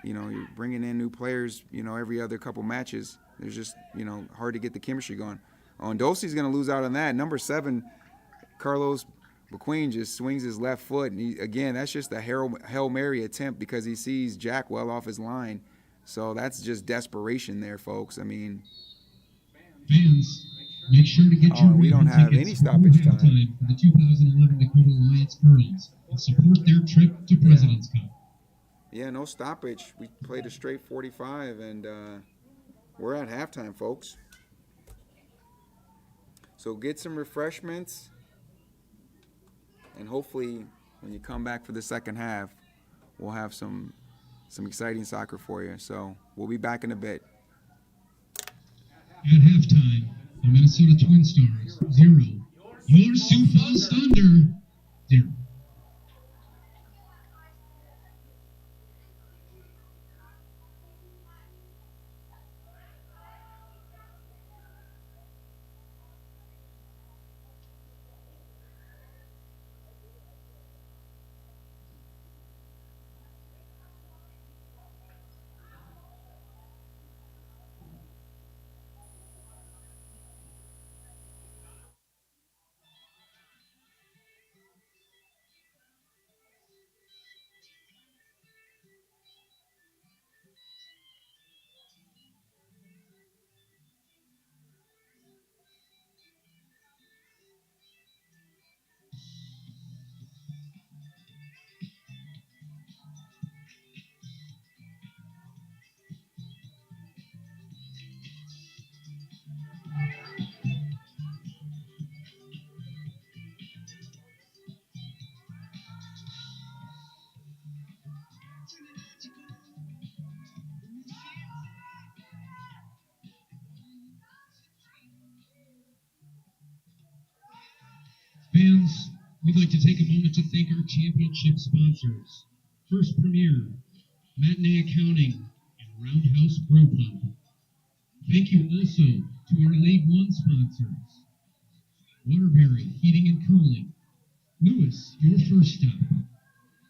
A: you're bringing in new players, every other couple matches. There's just, hard to get the chemistry going. Oh, and Dulcie's going to lose out on that. Number 7, Carlos McQueen just swings his left foot. And again, that's just a Hail Mary attempt because he sees Jack well off his line. So that's just desperation there, folks. I mean,
B: fans, make sure to get your
A: we don't have any stoppage time
B: for the 2011 Dakota Alliance Girls and support their trip to President's Cup.
A: Yeah, no stoppage. We played a straight 45, and we're at halftime, folks. So get some refreshments, and hopefully when you come back for the second half, we'll have some exciting soccer for you. So we'll be back in a bit.
B: At halftime, the Minnesota Twin Stars 0, your Sioux Falls Thunder 0. Fans, we'd like to take a moment to thank our championship sponsors, First Premier, Matinee Accounting, and Roundhouse Brew Pub. Thank you also to our League One sponsors, Waterbury Heating and Cooling, Lewis, Your First Stop,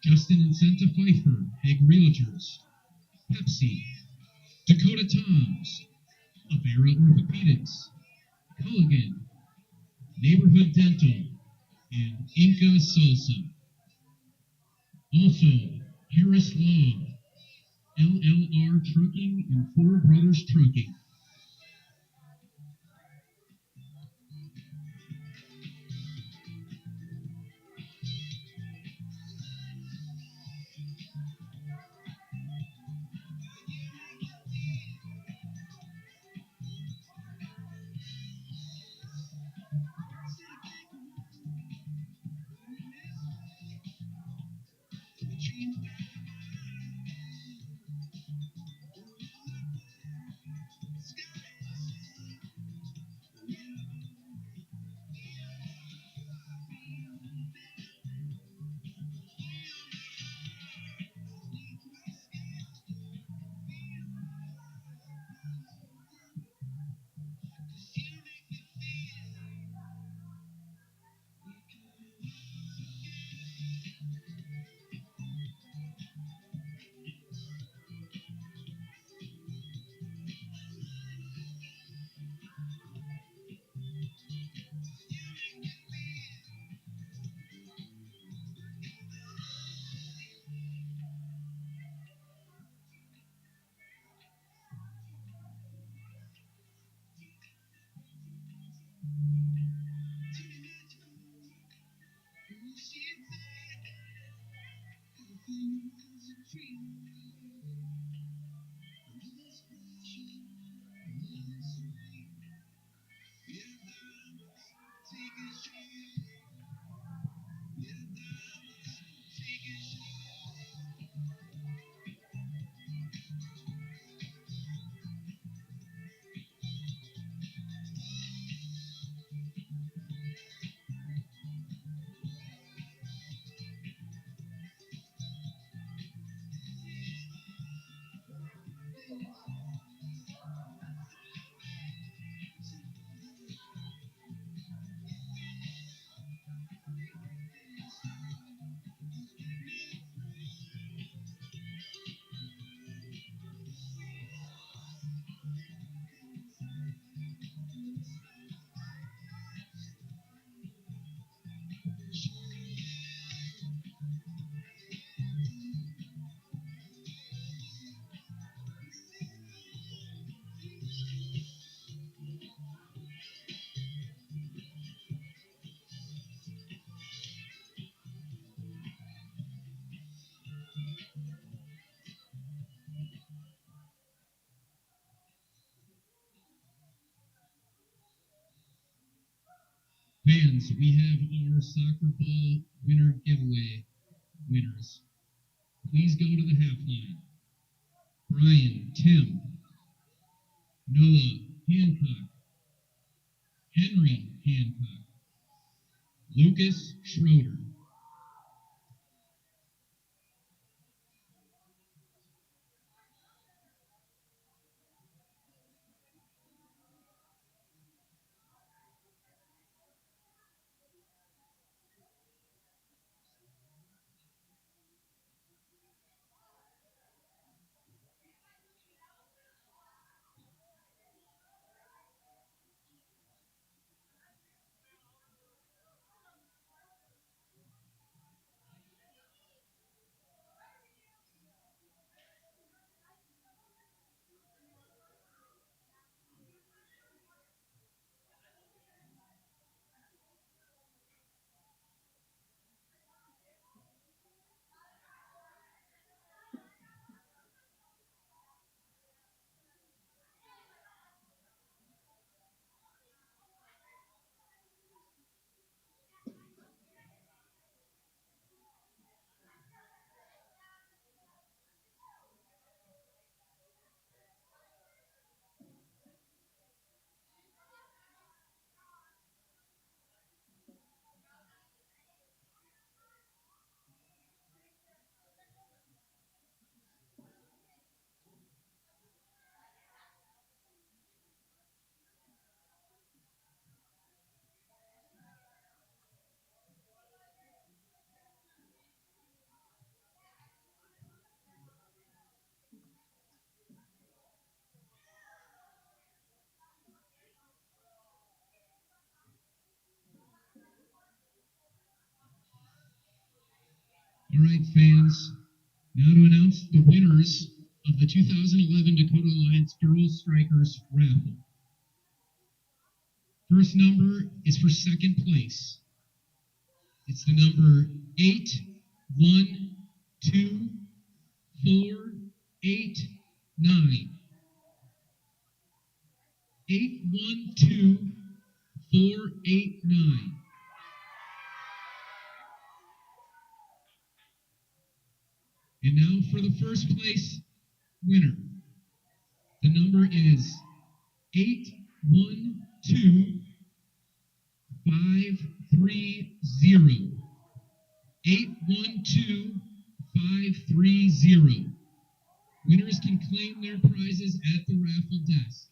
B: Justin and Santa Pfeiffer, Hague Realtors, Pepsi, Dakota Toms, Avera Orthopedics, Culligan, Neighborhood Dental, and Inca Salsa. Also, Harris Law, LLR Trucking, and Four Brothers Trucking. Fans, we have our soccer ball winner giveaway winners. Please go to the half line. Brian, Tim, Noah, Hancock, Henry, Hancock, Lucas, Schroeder. All right, fans, now to announce the winners of the 2011 Dakota Alliance Girls Strikers raffle. First number is for second place. It's the number 812489. 812489. And now for the first place winner. The number is 812530. 812530. Winners can claim their prizes at the raffle desk.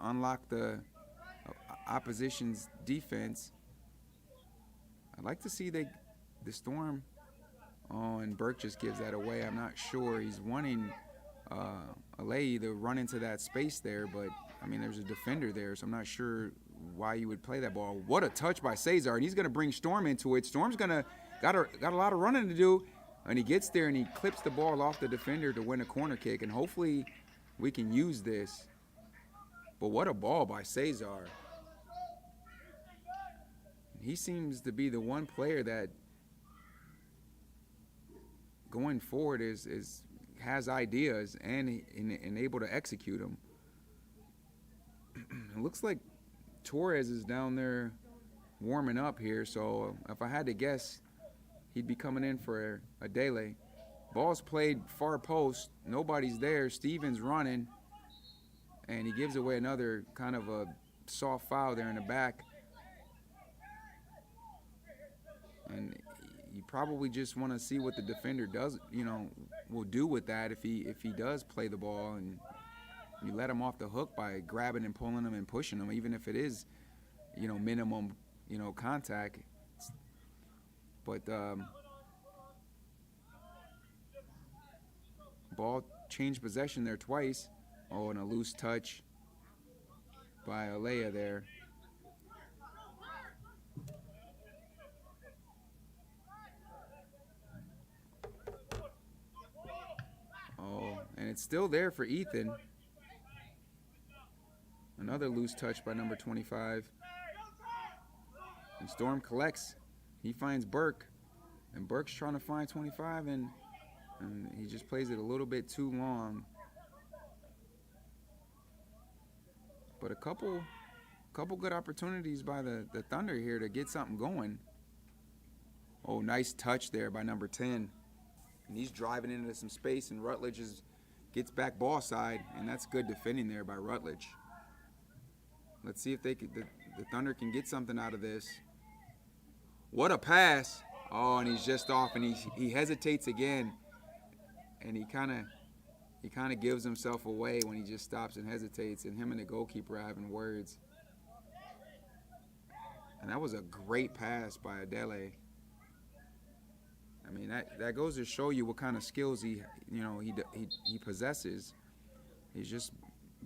A: unlock the opposition's defense. I'd like to see the Storm. Oh, and Burke just gives that away. I'm not sure. He's wanting Alei to run into that space there, but I mean, there's a defender there, so I'm not sure why you would play that ball. What a touch by Cesar, and he's going to bring Storm into it. Storm's got a lot of running to do, and he gets there and he clips the ball off the defender to win a corner kick, and hopefully we can use this. But what a ball by Cesar. He seems to be the one player that going forward has ideas and able to execute them. It looks like Torres is down there warming up here, so if I had to guess, he'd be coming in for Adele. Ball's played far post, nobody's there. Stevens running, and he gives away another kind of a soft foul there in the back. And you probably just want to see what the defender does, will do with that if he does play the ball, and you let him off the hook by grabbing and pulling him and pushing him, even if it is, minimum, contact. But ball changed possession there twice. Oh, and a loose touch by Alea there. Oh, and it's still there for Ethan. Another loose touch by number 25. And Storm collects. He finds Burke. And Burke's trying to find 25, and he just plays it a little bit too long. But a couple good opportunities by the Thunder here to get something going. Oh, nice touch there by number 10. And he's driving into some space, and Rutledge gets back ball side, and that's good defending there by Rutledge. Let's see if the Thunder can get something out of this. What a pass. Oh, and he's just off, and he hesitates again, and he kind of gives himself away when he just stops and hesitates, and him and the goalkeeper are having words. And that was a great pass by Adele. I mean, that goes to show you what kind of skills he possesses. He's just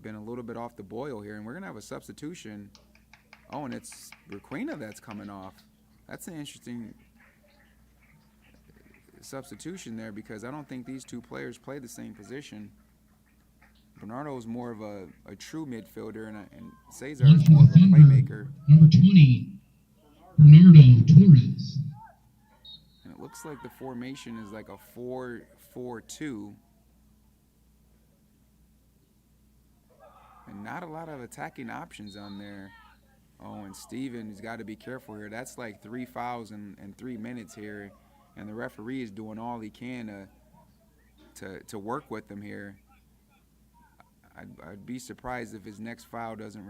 A: been a little bit off the boil here, and we're gonna have a substitution. Oh, and it's Requena that's coming off. That's an interesting substitution there, because I don't think these two players play the same position. Bernardo is more of a true midfielder, and Cesar is more of a playmaker.
B: Number 20, Bernardo Torres.
A: And it looks like the formation is like a 4-4-2. And not a lot of attacking options on there. Oh, and Steven's got to be careful here. That's like 3 fouls in 3 minutes here. And the referee is doing all he can to work with him here. I'd be surprised if his next foul doesn't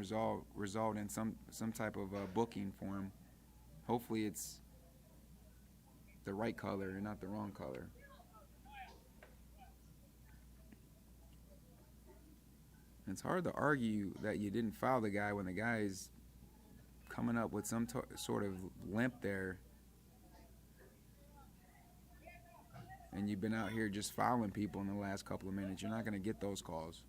A: result in some type of booking for him. Hopefully it's the right color and not the wrong color. It's hard to argue that you didn't foul the guy when the guy is coming up with some sort of limp there. And you've been out here just fouling people in the last couple of minutes. You're not going to get those calls.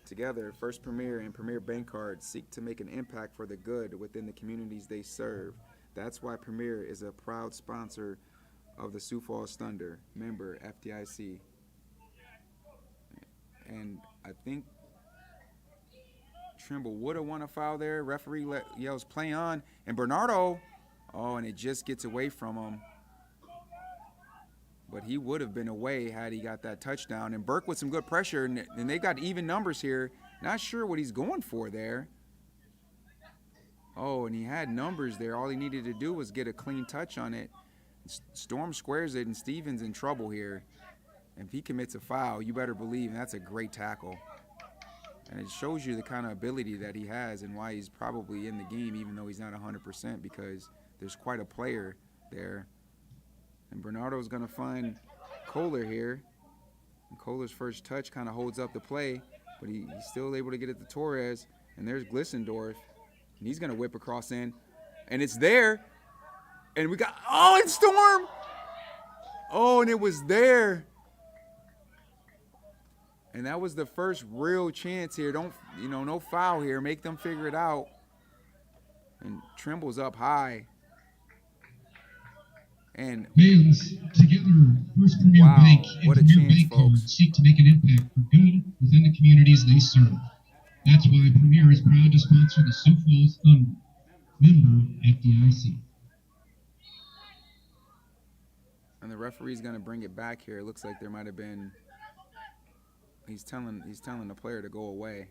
A: Together, First Premier and Premier Bankcard seek to make an impact for the good within the communities they serve. That's why Premier is a proud sponsor of the Sioux Falls Thunder, member FDIC. And I think Trimble would have won a foul there. Referee yells play on. And Bernardo, oh, and it just gets away from him. But he would have been away had he got that touchdown. And Burke with some good pressure, and they got even numbers here. Not sure what he's going for there. Oh, and he had numbers there. All he needed to do was get a clean touch on it. Storm squares it, and Stevens in trouble here. And if he commits a foul, you better believe that's a great tackle. And it shows you the kind of ability that he has and why he's probably in the game, even though he's not 100%, because there's quite a player there. And Bernardo's going to find Kohler here. And Kohler's first touch kind of holds up the play, but he's still able to get it to Torres. And there's Glissendorf. And he's going to whip across in. And it's there. And we got, oh, it's Storm. Oh, and it was there. And that was the first real chance here. Don't, no foul here. Make them figure it out. And Trimble's up high. And
B: fans together, First Premier
A: wow,
B: Bank and
A: what a
B: Premier
A: chance,
B: Bank Card
A: folks.
B: seek to make an impact for good within the communities they serve. That's why Premier is proud to sponsor the Sioux Falls Thunder, member FDIC.
A: And the referee's gonna bring it back here. It looks like there might have been. He's telling the player to go away.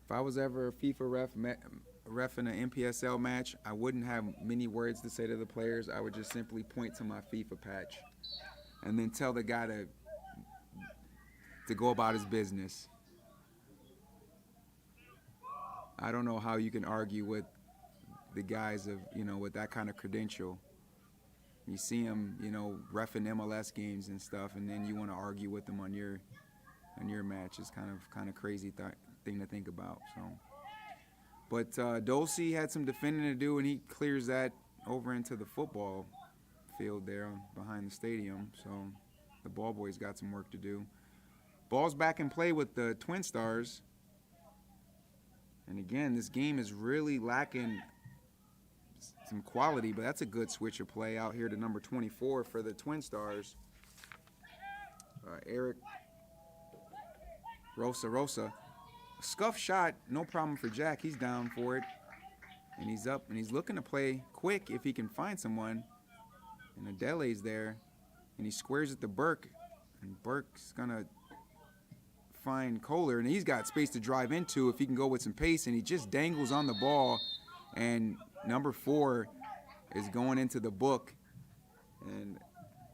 A: If I was ever a FIFA ref in an NPSL match, I wouldn't have many words to say to the players. I would just simply point to my FIFA patch and then tell the guy to go about his business. I don't know how you can argue with the guys of, with that kind of credential. You see them, reffing MLS games and stuff, and then you want to argue with them on your match. It's kind of crazy thing to think about. So, but Dulce had some defending to do, and he clears that over into the football field there behind the stadium. So the ball boys got some work to do. Ball's back in play with the Twin Stars. And again, this game is really lacking some quality, but that's a good switcher play out here to number 24 for the Twin Stars. Eric Rosa. Scuff shot, no problem for Jack. He's down for it. And he's up, and he's looking to play quick if he can find someone. And Adele's there, and he squares it to Burke. And Burke's going to find Kohler, and he's got space to drive into if he can go with some pace, and he just dangles on the ball. And number 4 is going into the book. And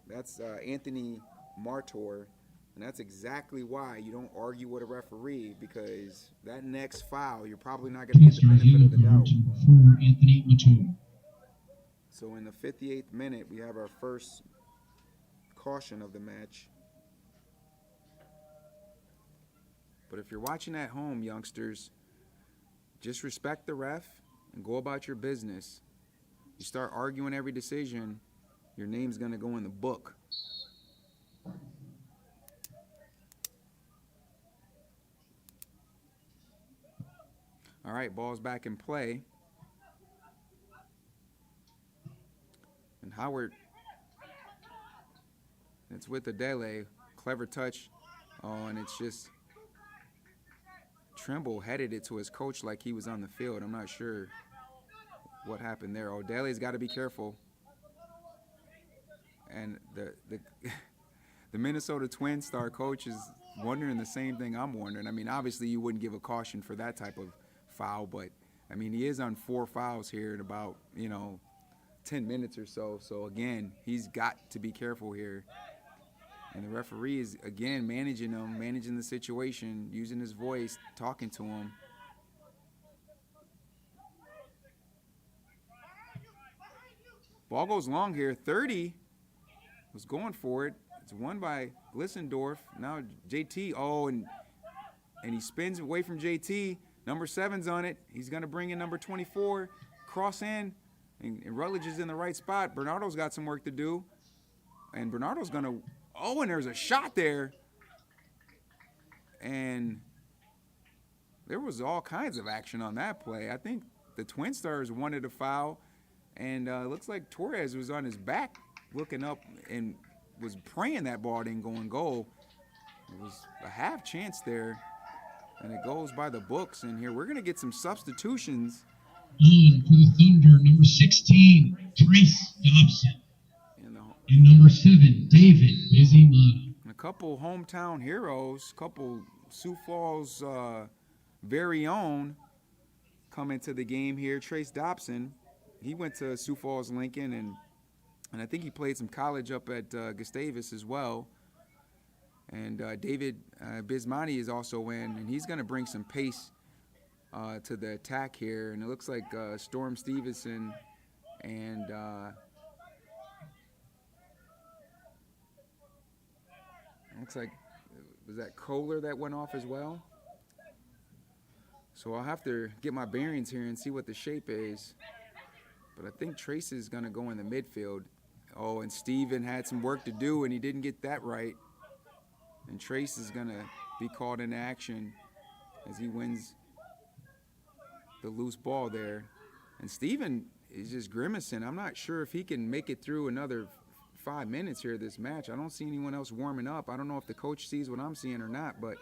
A: that's Anthony Martor. And that's exactly why you don't argue with a referee, because that next foul, you're probably not going to get the benefit of the doubt.
B: For Anthony Martor.
A: So in the 58th minute, we have our first caution of the match. But if you're watching at home, youngsters, just respect the ref and go about your business. You start arguing every decision, your name's going to go in the book. All right, ball's back in play. And Howard, it's with Adele. Clever touch. Oh, and it's just Trimble headed it to his coach like he was on the field. I'm not sure what happened there. Odele's got to be careful. And the Minnesota Twin Star coach is wondering the same thing I'm wondering. I mean, obviously you wouldn't give a caution for that type of foul, but I mean, he is on 4 fouls here in about 10 minutes or so. So again, he's got to be careful here. And the referee is again managing him, managing the situation, using his voice, talking to him. Ball goes long here. 30 was going for it. It's won by Glissendorf. Now JT. Oh, and he spins away from JT. Number 7's on it. He's going to bring in number 24. Cross in. And Rutledge is in the right spot. Bernardo's got some work to do. And Bernardo's going to... Oh, and there's a shot there. And there was all kinds of action on that play. I think the Twin Stars wanted a foul. And it looks like Torres was on his back looking up and was praying that ball didn't go in goal. It was a half chance there. And it goes by the books. And here we're going to get some substitutions.
B: On for the Thunder, number 16, Trace Dobson. And number 7, David Bizimana.
A: A couple hometown heroes, couple Sioux Falls very own come into the game here. Trace Dobson, he went to Sioux Falls Lincoln, and I think he played some college up at Gustavus as well. And David Bismani is also in, and he's going to bring some pace to the attack here, and it looks like Storm Stevenson and looks like, was that Kohler that went off as well? So I'll have to get my bearings here and see what the shape is. But I think Trace is going to go in the midfield. Oh, and Steven had some work to do, and he didn't get that right. And Trace is going to be called into action as he wins the loose ball there. And Steven is just grimacing. I'm not sure if he can make it through another 5 minutes here this match. I don't see anyone else warming up. I don't know if the coach sees what I'm seeing or not, but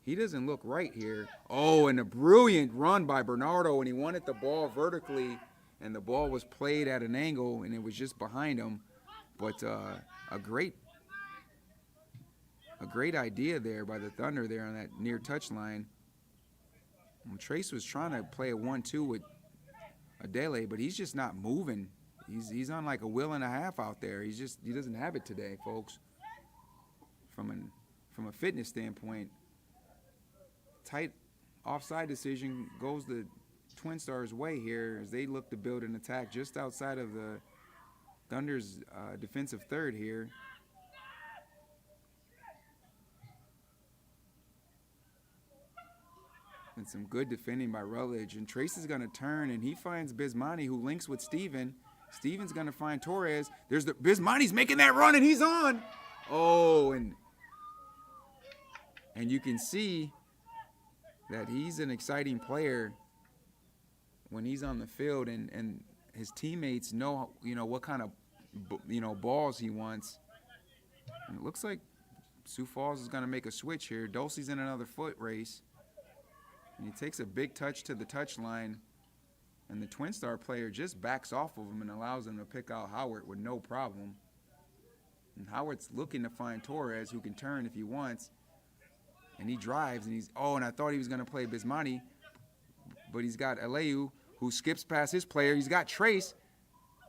A: he doesn't look right here. Oh, and a brilliant run by Bernardo, and he wanted the ball vertically, and the ball was played at an angle, and it was just behind him. But a great idea there by the Thunder there on that near touchline. Trace was trying to play a 1-2 with Adele, but he's just not moving. He's on like a wheel and a half out there. He doesn't have it today, folks. From a fitness standpoint, tight offside decision goes the Twin Stars' way here as they look to build an attack just outside of the Thunder's defensive third here. And some good defending by Rutledge. And Trace is going to turn, and he finds Bismonti, who links with Steven. Steven's going to find Torres. Bismonti's making that run, and he's on. Oh, and you can see that he's an exciting player when he's on the field, and his teammates know, what kind of, balls he wants. And it looks like Sioux Falls is going to make a switch here. Dulce's in another foot race. And he takes a big touch to the touchline, and the Twin Star player just backs off of him and allows him to pick out Howard with no problem. And Howard's looking to find Torres, who can turn if he wants. And he drives, and and I thought he was going to play Bismonti, but he's got Aleu, who skips past his player. He's got Trace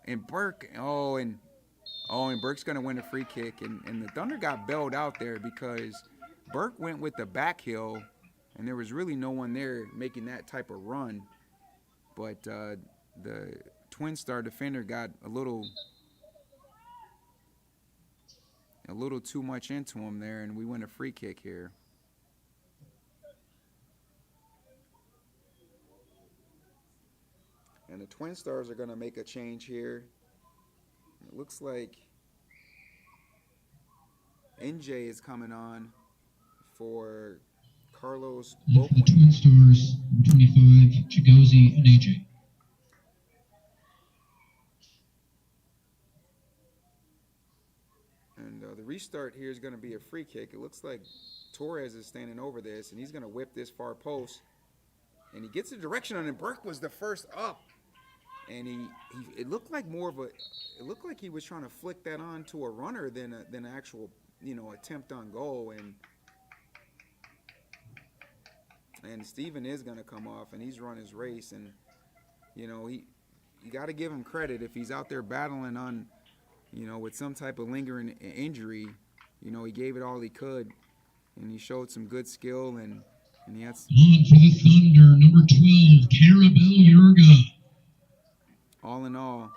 A: and Burke. And Burke's going to win a free kick. And the Thunder got bailed out there because Burke went with the back heel, and there was really no one there making that type of run. But the Twin Star defender got a little too much into him there, and we win a free kick here. And the Twin Stars are going to make a change here. It looks like NJ is coming on for Carlos
B: For the Twin Stars, 25, Chigozie and AJ.
A: And the restart here is going to be a free kick. It looks like Torres is standing over this, and he's going to whip this far post. And he gets the direction on it. Burke was the first up. And it looked like it looked like he was trying to flick that on to a runner than an actual, attempt on goal. And Steven is going to come off, and he's run his race. And, you got to give him credit if he's out there battling on, with some type of lingering injury. He gave it all he could, and he showed some good skill. And he had.
B: On for the Thunder, number 12, Karabel Jurga.
A: All in all,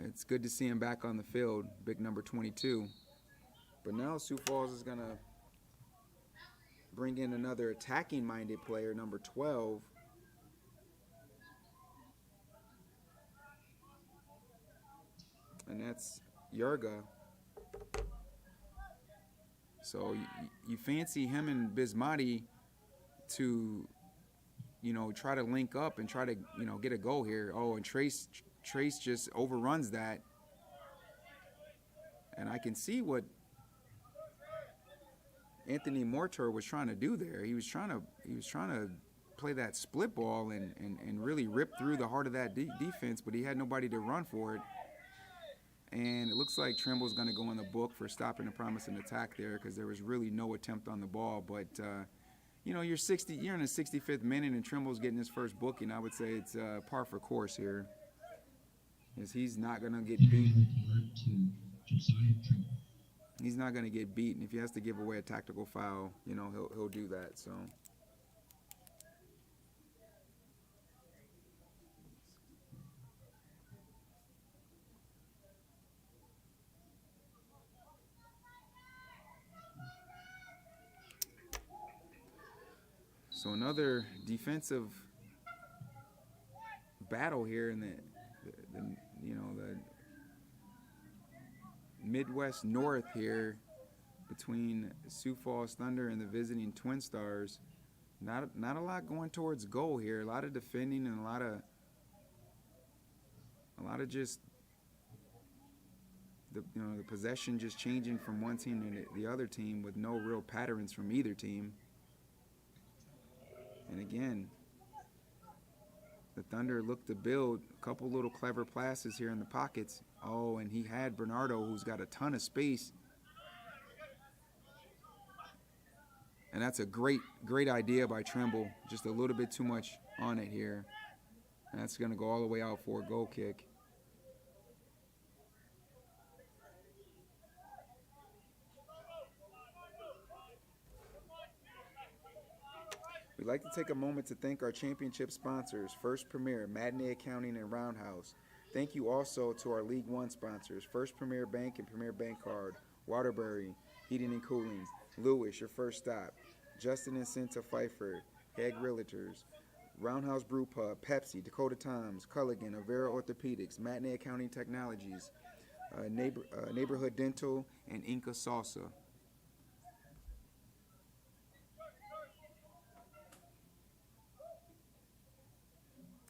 A: it's good to see him back on the field, big number 22. But now Sioux Falls is going to bring in another attacking-minded player, number 12. And that's Jurga. So you fancy him and Bismonti to try to link up and try to, get a goal here. Oh, and Trace just overruns that. And I can see what Anthony Mortor was trying to do there. He was trying to play that split ball and really rip through the heart of that defense, but he had nobody to run for it. And it looks like Trimble's going to go in the book for stopping a promising attack there because there was really no attempt on the ball. But you're in the 65th minute, and Trimble's getting his first booking. I would say it's par for course here, as he's not going to get beat. He's not going to get beat, and if he has to give away a tactical foul, he'll do that. So So another defensive battle here in the Midwest North here between Sioux Falls Thunder and the visiting Twin Stars. Not a lot going towards goal here. A lot of defending and a lot of just the possession just changing from one team to the other team with no real patterns from either team. And again, the Thunder looked to build a couple little clever passes here in the pockets. Oh, and he had Bernardo, who's got a ton of space. And that's a great idea by Trimble. Just a little bit too much on it here. And that's going to go all the way out for a goal kick. We'd like to take a moment to thank our championship sponsors, First Premier, Matinee Accounting, and Roundhouse. Thank you also to our League One sponsors, First Premier Bank and Premier Bank Card, Waterbury, Heating and Cooling, Lewis, your first stop, Justin and Cinta Pfeiffer, Hag Realtors, Roundhouse Brew Pub, Pepsi, Dakota Times, Culligan, Avera Orthopedics, Matinee Accounting Technologies, Neighborhood Dental, and Inca Salsa.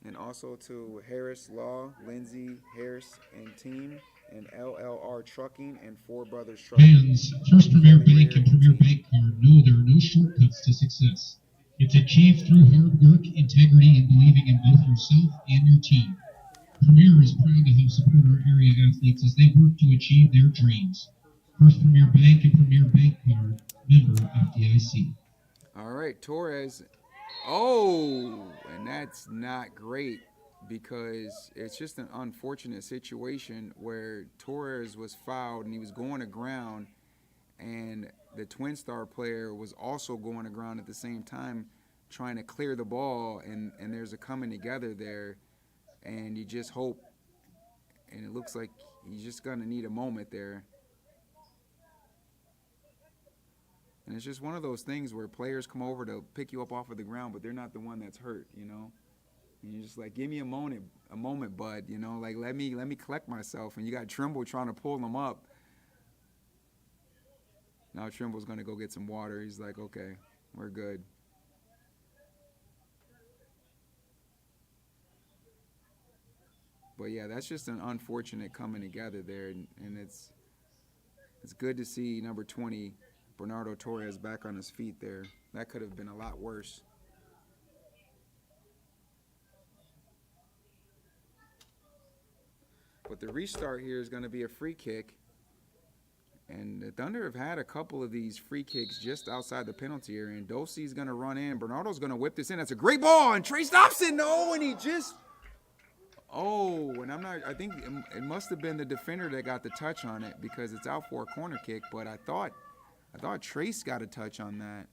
A: And also to Harris Law, Lindsay, Harris and Team, and LLR Trucking, and Four Brothers Trucking.
B: Fans, First Premier Bank and Premier Bank Card know there are no shortcuts to success. It's achieved through hard work, integrity, and believing in both yourself and your team. Premier is proud to help support our area athletes as they work to achieve their dreams. First Premier Bank and Premier Bank Card, member FDIC.
A: All right, Torres. Oh, and that's not great because it's just an unfortunate situation where Torres was fouled and he was going to ground, and the Twin Star player was also going to ground at the same time trying to clear the ball, and there's a coming together there, and you just hope, and it looks like he's just going to need a moment there. And it's just one of those things where players come over to pick you up off of the ground, but they're not the one that's hurt, you know. And you're just like, give me a moment, bud, you know, like let me collect myself. And you got Trimble trying to pull them up. Now Trimble's gonna go get some water. He's like, okay, we're good. But yeah, that's just an unfortunate coming together there, and it's good to see number 20. Bernardo Torres back on his feet there. That could have been a lot worse. But the restart here is going to be a free kick. And the Thunder have had a couple of these free kicks just outside the penalty area. And Dosey's going to run in. Bernardo's going to whip this in. That's a great ball. And Trey stops it. No, and he just... Oh, and I think it must have been the defender that got the touch on it because it's out for a corner kick. But I thought Trace got a touch on that.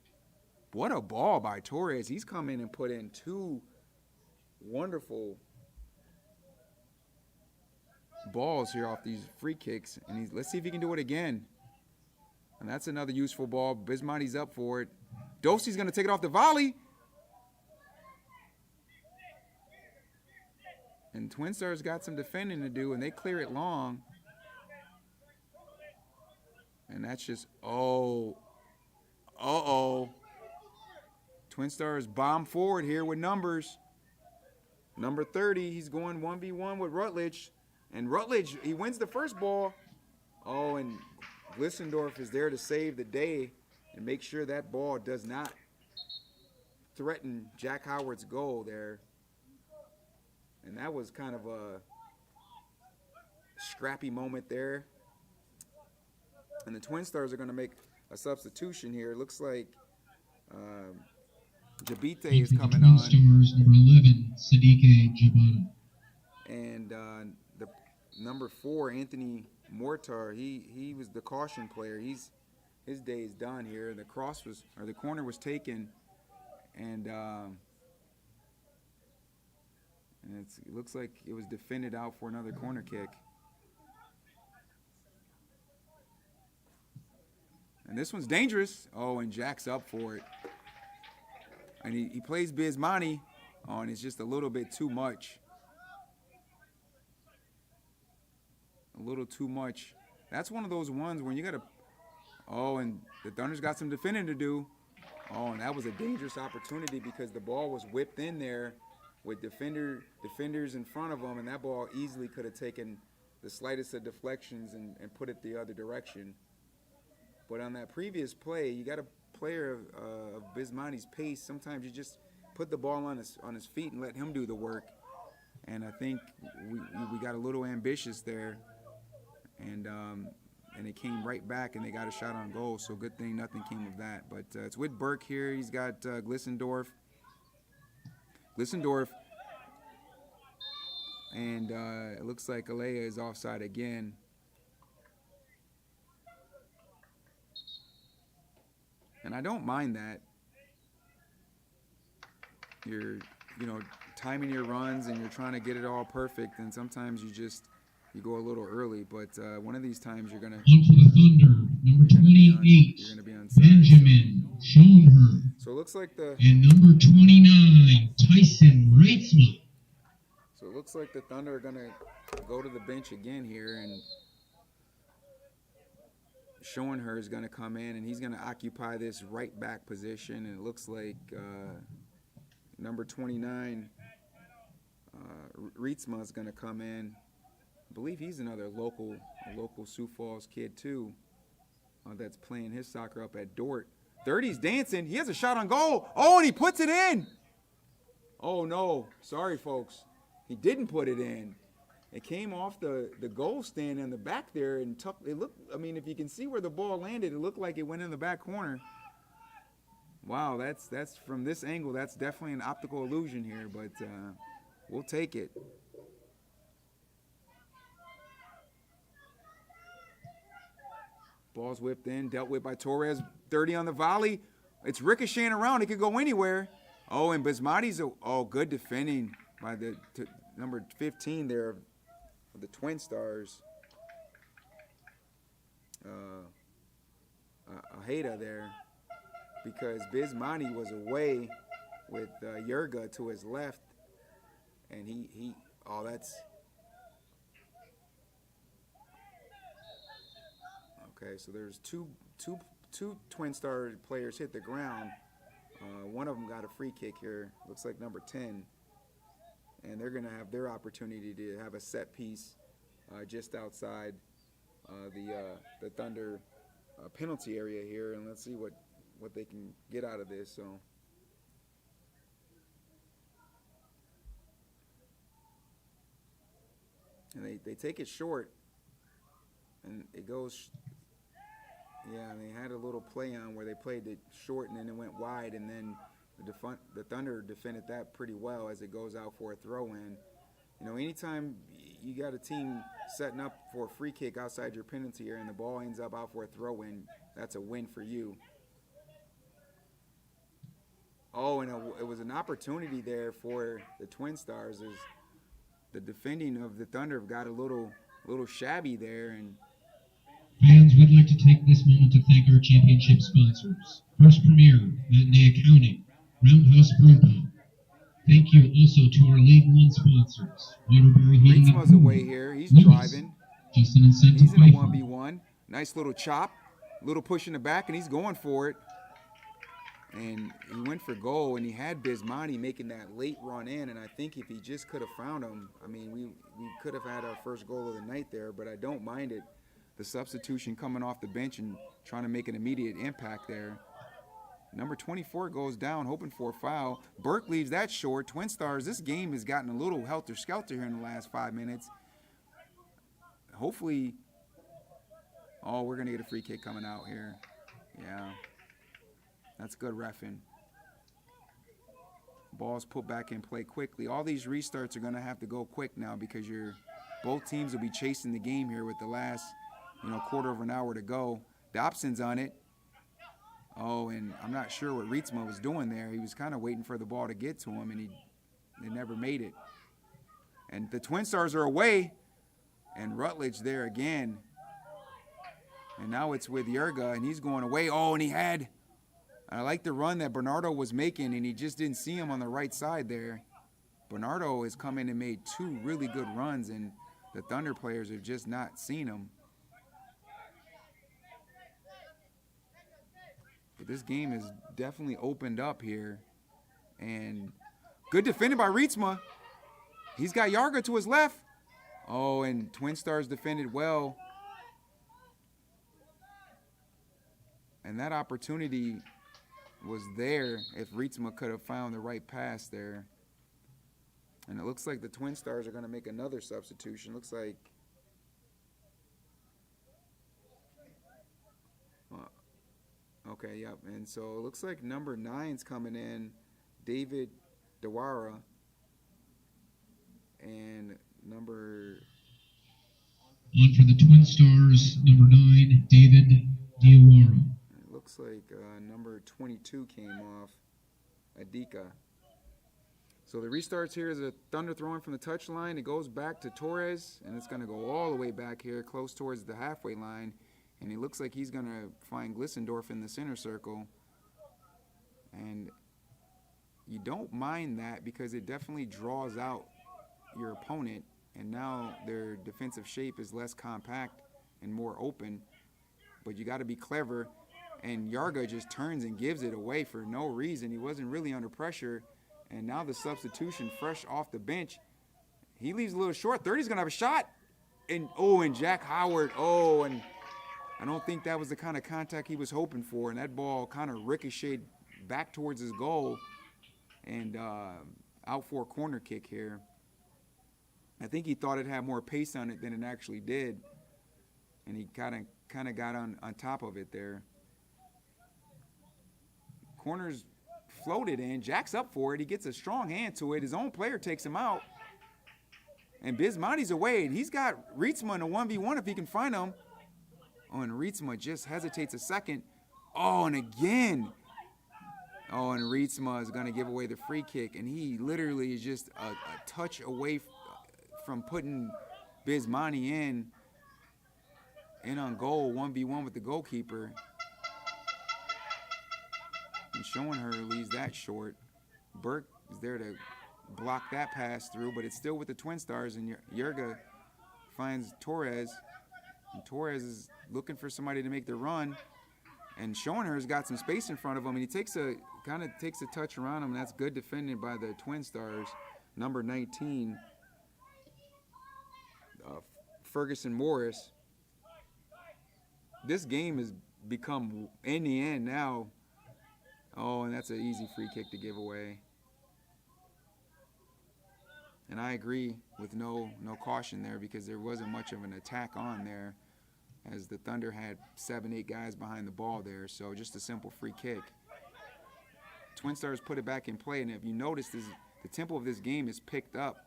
A: What a ball by Torres. He's come in and put in two wonderful balls here off these free kicks. And let's see if he can do it again. And that's another useful ball. Bismonti's up for it. Dosey's going to take it off the volley. And Twin Stars got some defending to do, and they clear it long. And that's just, uh-oh. Twin Stars bomb forward here with numbers. Number 30, he's going 1v1 with Rutledge. And Rutledge, he wins the first ball. Oh, and Glissendorf is there to save the day and make sure that ball does not threaten Jack Howard's goal there. And that was kind of a scrappy moment there. And the Twin Stars are going to make a substitution here. It looks like Jabite is coming on.
B: Twin Stars, number 11, Sadike Jabata.
A: And the number 4, Anthony Mortar, he was the caution player. His day is done here. The corner was taken, and it looks like it was defended out for another corner kick. And this one's dangerous. Oh, and Jack's up for it. And he plays Bismonti, and it's just a little bit too much. A little too much. That's one of those ones when you got to, and the Thunder's got some defending to do. And that was a dangerous opportunity because the ball was whipped in there with defenders in front of them, and that ball easily could have taken the slightest of deflections and put it the other direction. But on that previous play, you got a player of Bismonti's pace. Sometimes you just put the ball on his feet and let him do the work. And I think we got a little ambitious there, and it came right back, and they got a shot on goal. So good thing nothing came of that. But it's with Burke here. He's got Glissendorf. And it looks like Alea is offside again. And I don't mind that. You're, timing your runs and you're trying to get it all perfect, and sometimes you go a little early. But one of these times you're gonna.
B: On for the Thunder, number 28.
A: You're gonna be on side,
B: Benjamin Schoenherr.
A: So it looks like
B: and number 29, Tyson Reitzma.
A: So it looks like the Thunder are gonna go to the bench again here, and Schoenherr is gonna come in, and he's gonna occupy this right back position. And it looks like number 29, Reitzma, is gonna come in. I believe he's another local Sioux Falls kid too, that's playing his soccer up at Dort. 30's dancing. He has a shot on goal. Oh, and he puts it in. Oh no, sorry folks, he didn't put it in. It came off the goal stand in the back there and it looked. I mean, if you can see where the ball landed, it looked like it went in the back corner. Wow, that's from this angle. That's definitely an optical illusion here, but we'll take it. Ball's whipped in, dealt with by Torres. 30 on the volley. It's ricocheting around. It could go anywhere. Oh, and Bismonti's good defending by the number 15 there of the Twin Stars. Ojeda there, because Bismonti was away with Yerga to his left, and that's okay. So there's two Twin Star players hit the ground. One of them got a free kick here. Looks like number 10, and they're gonna have their opportunity to have a set piece just outside the Thunder penalty area here, and let's see what they can get out of this. So. And they take it short, and it goes. Yeah, and they had a little play on where they played it short, and then it went wide, and then the Thunder defended that pretty well as it goes out for a throw-in. Anytime you got a team setting up for a free kick outside your penalty area and the ball ends up out for a throw-in, that's a win for you. Oh, and it was an opportunity there for the Twin Stars. As the defending of the Thunder got a little shabby there, and
B: fans, we'd like to take this moment to thank our championship sponsors: First Premier, Matinee Accounting, Roundhouse Broomba. Thank you also to our League One sponsors: Waterbury Heating and
A: Reitzma's
B: Cooling,
A: away here. He's
B: Lewis,
A: driving.
B: Justin and Santa
A: He's in a
B: Pfeiffer.
A: 1v1. Nice little chop, little push in the back, and he's going for it. And he went for goal, and he had Bismonti making that late run in, and I think if he just could have found him, I mean, we could have had our first goal of the night there, but I don't mind it. The substitution coming off the bench and trying to make an immediate impact there. Number 24 goes down, hoping for a foul. Burke leaves that short. Twin Stars, this game has gotten a little helter-skelter here in the last 5 minutes. Hopefully, we're going to get a free kick coming out here. Yeah, that's good reffing. Ball's put back in play quickly. All these restarts are going to have to go quick now because both teams will be chasing the game here with the last quarter of an hour to go. Dobson's on it. Oh, and I'm not sure what Reitzma was doing there. He was kind of waiting for the ball to get to him, and they never made it. And the Twin Stars are away, and Rutledge there again. And now it's with Yerga, and he's going away. Oh, and he had I like the run that Bernardo was making, and he just didn't see him on the right side there. Bernardo has come in and made 2 really good runs, and the Thunder players have just not seen him. But this game is definitely opened up here. And good defended by Rietsma. He's got Yarga to his left. Oh, and Twin Stars defended well. And that opportunity was there if Rietsma could have found the right pass there. And it looks like the Twin Stars are going to make another substitution. Looks like okay, yep. And so it looks like number 9's coming in, David Dewara. And number...
B: On for the Twin Stars, number 9, David Diawara.
A: It looks like number 22 came off, Adika. So the restarts here is a Thunder throwing from the touchline. It goes back to Torres, and it's going to go all the way back here, close towards the halfway line. And it looks like he's going to find Glissendorf in the center circle. And you don't mind that because it definitely draws out your opponent. And now their defensive shape is less compact and more open. But you got to be clever. And Yarga just turns and gives it away for no reason. He wasn't really under pressure. And now the substitution fresh off the bench. He leaves a little short. 30's going to have a shot. And Jack Howard. And I don't think that was the kind of contact he was hoping for. And that ball kind of ricocheted back towards his goal. And out for a corner kick here. I think he thought it had more pace on it than it actually did. And he kind of got on top of it there. Corner's floated in. Jack's up for it. He gets a strong hand to it. His own player takes him out. And Bismonti's away. And he's got Rietsma in a 1v1 if he can find him. And Rietsma just hesitates a second. And again. And Rietsma is going to give away the free kick. And he literally is just a touch away from putting Bismonti in on goal, 1v1 with the goalkeeper. And Schoenherr leaves that short. Burke is there to block that pass through, but it's still with the Twin Stars, and Yarga finds Torres. And Torres is looking for somebody to make the run. And Schoenherr's got some space in front of him, and he takes a touch around him, and that's good defending by the Twin Stars. Number 19, Ferguson Morris. This game has become, in the end now, and that's an easy free kick to give away. And I agree with no caution there because there wasn't much of an attack on there as the Thunder had 7-8 guys behind the ball there. So just a simple free kick. Twin Stars put it back in play, and if you notice, the tempo of this game is picked up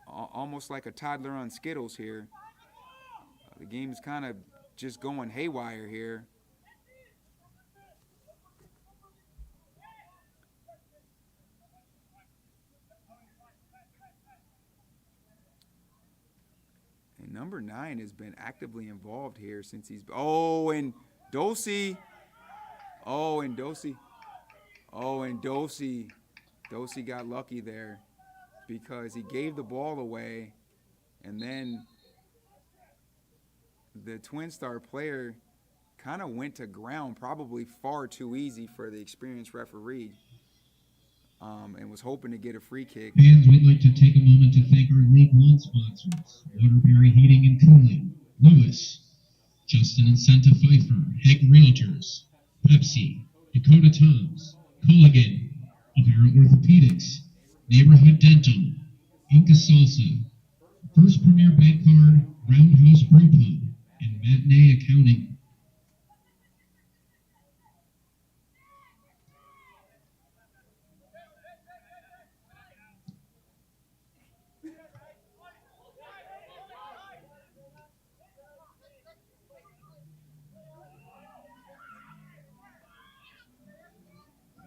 A: almost like a toddler on Skittles here. The game is kind of just going haywire here. And number 9 has been actively involved here since he's... and Dosey. And Dosey got lucky there because he gave the ball away, and then the Twin Star player kind of went to ground, probably far too easy for the experienced referee, and was hoping to get a free kick.
B: Fans, we'd like to take a moment to thank our League One sponsors: Waterbury Heating and Cooling, Lewis, Justin and Santa Pfeiffer, Heg Realtors, Pepsi, Dakota Toms, Culligan, Avera Orthopedics, Neighborhood Dental, Inca Salsa, First Premier Bank Card, Roundhouse Brew Pub, and Matinee Accounting.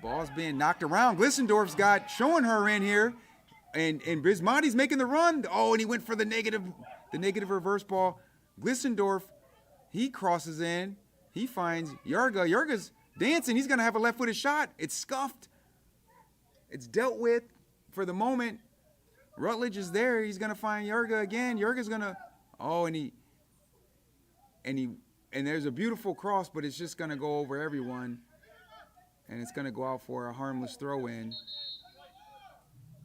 A: Ball's being knocked around. Glissendorf's got Schoenherr in here, and Bismonti's making the run. And he went for the negative reverse ball. Glissendorf, he crosses in. He finds Yarga. Yarga's dancing. He's going to have a left-footed shot. It's scuffed. It's dealt with for the moment. Rutledge is there. He's going to find Yerga again. Yerga's going to, and there's a beautiful cross, but it's just going to go over everyone. And it's going to go out for a harmless throw-in.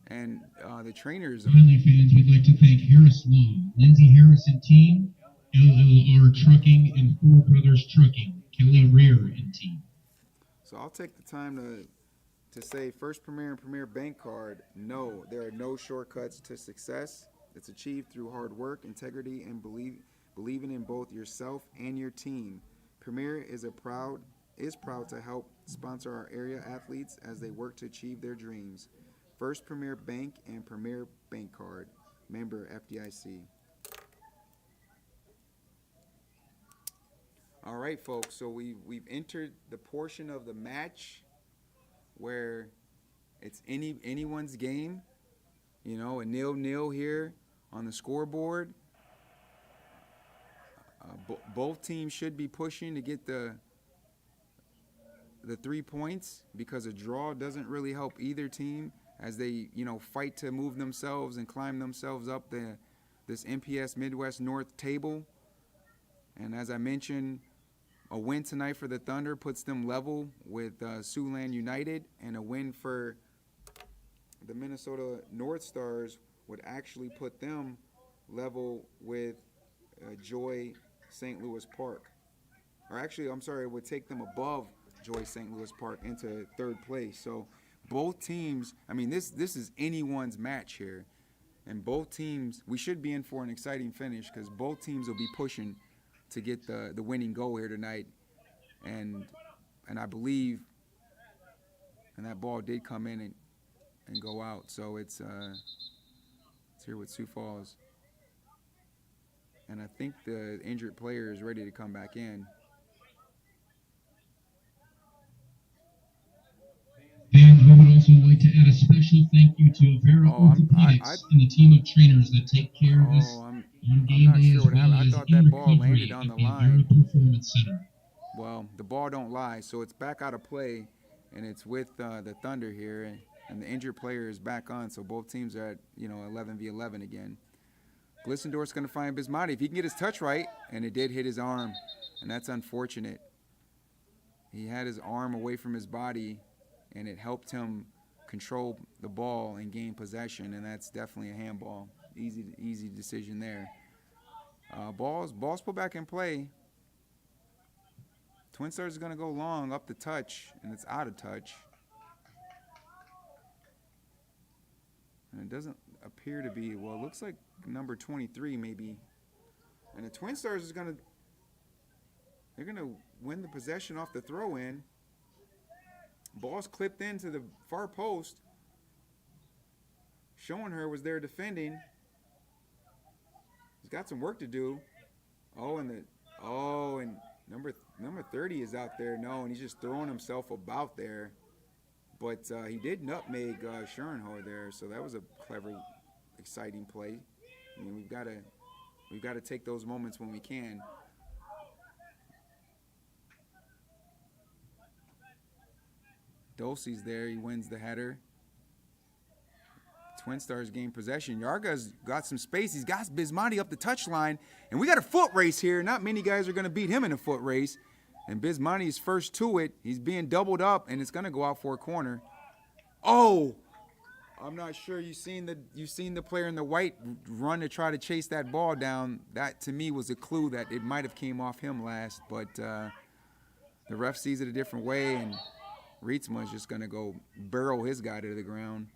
A: And the trainers.
B: Finally, fans, we'd like to thank Harris Law, Lindsay Harrison Team, LLR Trucking, and Four Brothers Trucking, Kelly Rear and Team.
A: So I'll take the time to say First Premier and Premier Bank Card, no, there are no shortcuts to success. It's achieved through hard work, integrity, and believing in both yourself and your team. Premier is proud to help sponsor our area athletes as they work to achieve their dreams. First Premier Bank and Premier Bank Card, member FDIC. All right, folks, so we've entered the portion of the match where it's anyone's game, a 0-0 here on the scoreboard. Both teams should be pushing to get the 3 points, because a draw doesn't really help either team as they, fight to move themselves and climb themselves up this MPS Midwest North table. And as I mentioned, a win tonight for the Thunder puts them level with Siouxland United, and a win for the Minnesota North Stars would actually put them level with Joy St. Louis Park. Or actually, I'm sorry, it would take them above Joy St. Louis Park into third place. So both teams, this is anyone's match here. And both teams, we should be in for an exciting finish, because both teams will be pushing to get the winning goal here tonight. And I believe, and that ball did come in and go out. So it's here with Sioux Falls. And I think the injured player is ready to come back in.
B: And we would also like to add a special thank you to Avera Orthopedics and the team of trainers that take care of us on game day, as well as in recovery at the Avera Performance Center.
A: Well, the ball don't lie, so it's back out of play, and it's with the Thunder here, and the injured player is back on, so both teams are at 11v11 again. Glissendorf's going to find Bismati if he can get his touch right, and it did hit his arm, and that's unfortunate. He had his arm away from his body, and it helped him control the ball and gain possession, and that's definitely a handball. Easy decision there. Balls put back in play. Twin Stars is going to go long up the touch, and it's out of touch. And it doesn't appear to be, well, it looks like number 23 maybe. And the Twin Stars is they're going to win the possession off the throw-in. Ball's clipped into the far post. Schoenherr was there defending. He's got some work to do. And number 30 is out there. No, and he's just throwing himself about there. But he did nutmeg Schoenherr there, so that was a clever, exciting play. We've got to take those moments when we can. Dulce's there. He wins the header. Twin Stars gain possession. Yarga's got some space. He's got Bismati up the touchline. And we got a foot race here. Not many guys are going to beat him in a foot race. And Bismati's first to it. He's being doubled up, and it's going to go out for a corner. Oh! I'm not sure you've seen the player in the white run to try to chase that ball down. That, to me, was a clue that it might have came off him last. But the ref sees it a different way, and Rietzma is just going to go barrel his guy to the ground.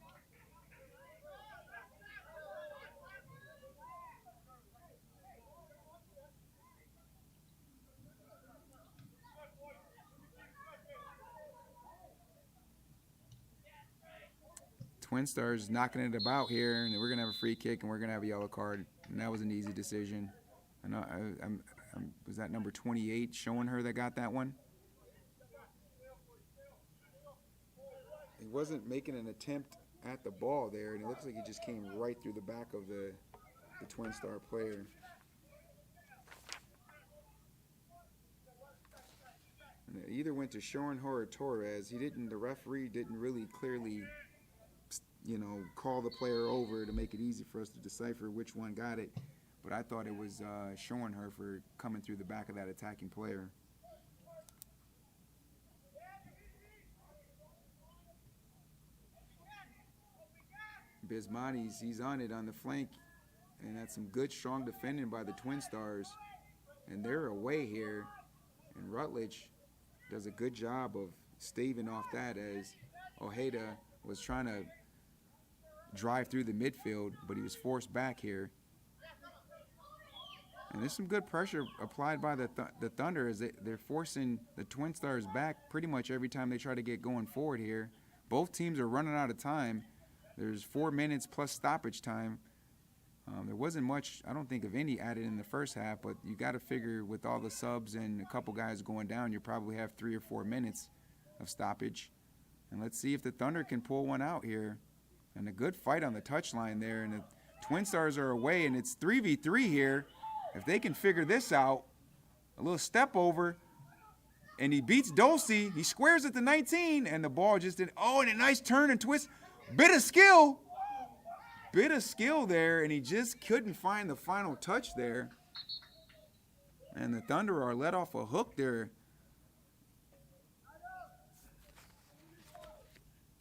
A: Twin Stars knocking it about here, and we're going to have a free kick, and we're going to have a yellow card. And that was an easy decision. I know, was that number 28 Schoenherr that got that one? He wasn't making an attempt at the ball there, and it looks like he just came right through the back of the Twin Star player. And it either went to Schoenhauer or Torres. The referee didn't really clearly, call the player over to make it easy for us to decipher which one got it. But I thought it was Schoenhauer for coming through the back of that attacking player. Bismonti's, he's on it on the flank, and that's some good, strong defending by the Twin Stars. And they're away here, and Rutledge does a good job of staving off that as Ojeda was trying to drive through the midfield, but he was forced back here. And there's some good pressure applied by the Thunder as they're forcing the Twin Stars back pretty much every time they try to get going forward here. Both teams are running out of time. There's 4 minutes plus stoppage time. There wasn't much, I don't think, of any added in the first half, but you got to figure with all the subs and a couple guys going down, you probably have 3 or 4 minutes of stoppage. And let's see if the Thunder can pull one out here. And a good fight on the touchline there. And the Twin Stars are away, and it's 3v3 here. If they can figure this out, a little step over, and he beats Dulce. He squares at the 19, and the ball just didn't. Oh, and a nice turn and twist. Bit of skill there, and he just couldn't find the final touch there. And the Thunder are let off a hook there.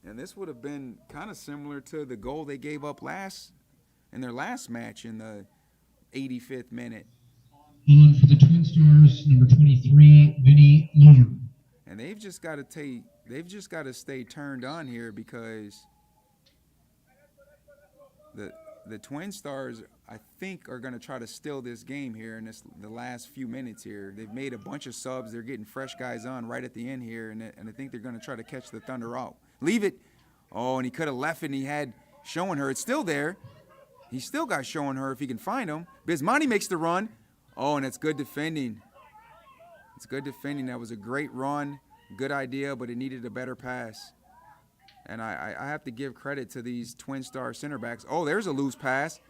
A: And this would have been kind of similar to the goal they gave up in their last match in the 85th minute.
B: On for the Twin Stars, number 23, Vinny Lohr.
A: And they've just got to stay turned on here because the Twin Stars, I think, are going to try to steal this game here in the last few minutes here. They've made a bunch of subs. They're getting fresh guys on right at the end here, and I think they're going to try to catch the Thunder out. Leave it. Oh, and he could have left it, and he had Schoenhauer. It's still there. He's still got Schoenhauer if he can find him. Bismonti makes the run. Oh, and it's good defending. It's good defending. That was a great run. Good idea, but it needed a better pass. And I have to give credit to these Twin Star center backs. Oh, there's a loose pass.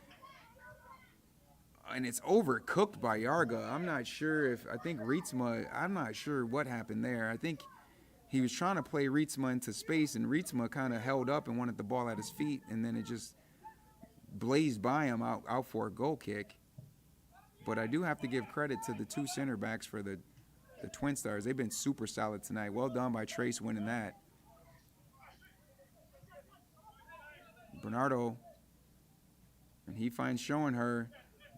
A: And it's overcooked by Yarga. I'm not sure I'm not sure what happened there. I think he was trying to play Rietsma into space, and Rietsma kind of held up and wanted the ball at his feet, and then it just blazed by him out for a goal kick. But I do have to give credit to the two center backs for the Twin Stars. They've been super solid tonight. Well done by Trace winning that. Bernardo, and he finds Schoenhauer.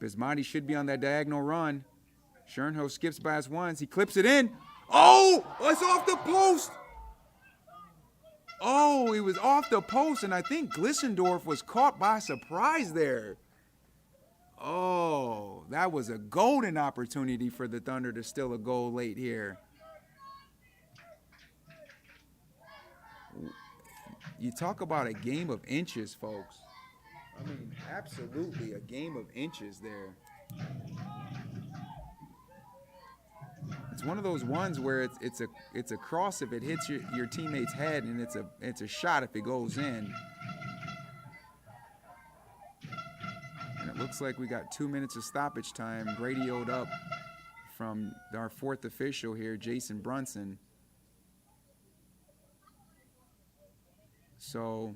A: Bismonti should be on that diagonal run. Schoenhauer skips by us once. He clips it in. Oh, it's off the post. Oh, he was off the post, and I think Glissendorf was caught by surprise there. Oh, that was a golden opportunity for the Thunder to steal a goal late here. You talk about a game of inches, folks. I mean, absolutely a game of inches there. It's one of those ones where it's a cross if it hits your teammate's head, and it's a shot if it goes in. And it looks like we got 2 minutes of stoppage time radioed up from our fourth official here, Jason Brunson. So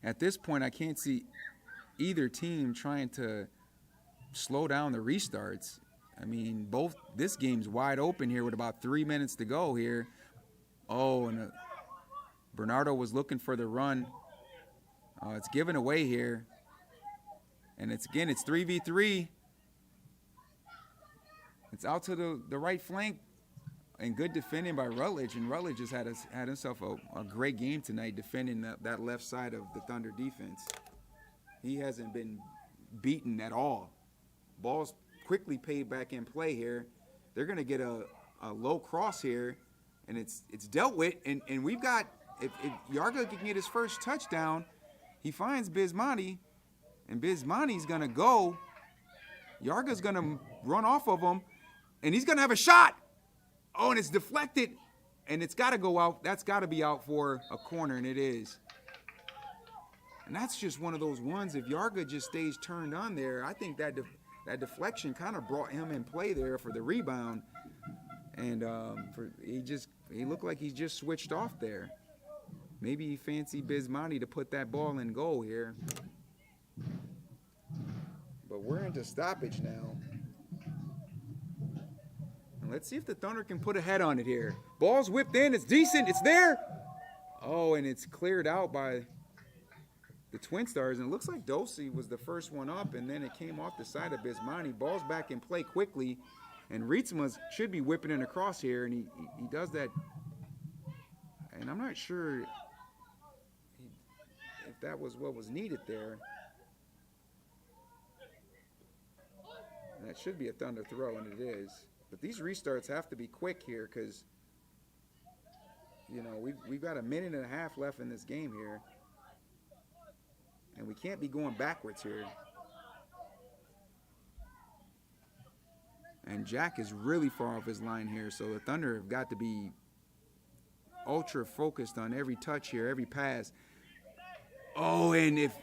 A: at this point, I can't see either team trying to slow down the restarts. I mean, this game's wide open here with about 3 minutes to go here. Oh, and Bernardo was looking for the run. It's given away here. And it's 3v3. It's out to the right flank. And good defending by Rutledge. And Rutledge just had himself a great game tonight defending that left side of the Thunder defense. He hasn't been beaten at all. Ball's quickly paid back in play here. They're going to get a low cross here, and it's dealt with. And we've got, if Yarga can get his first touchdown, he finds Bismonti, and Bismonti's going to go. Yarga's going to run off of him, and he's going to have a shot. Oh, and it's deflected, and it's got to go out. That's got to be out for a corner, and it is. And that's just one of those ones, if Yarga just stays turned on there, I think that deflection kind of brought him in play there for the rebound. And he looked like he just switched off there. Maybe he fancied Bismonti to put that ball in goal here. But we're into stoppage now. And let's see if the Thunder can put a head on it here. Ball's whipped in. It's decent. It's there. Oh, and it's cleared out by the Twin Stars. And it looks like Dosey was the first one up, and then it came off the side of Bismonti. Ball's back in play quickly. And Rietsma should be whipping it across here, and he does that. And I'm not sure if that was what was needed there. That should be a Thunder throw, and it is. But these restarts have to be quick here because, we've got a minute and a half left in this game here. And we can't be going backwards here. And Jack is really far off his line here, so the Thunder have got to be ultra focused on every touch here, every pass. Oh, and if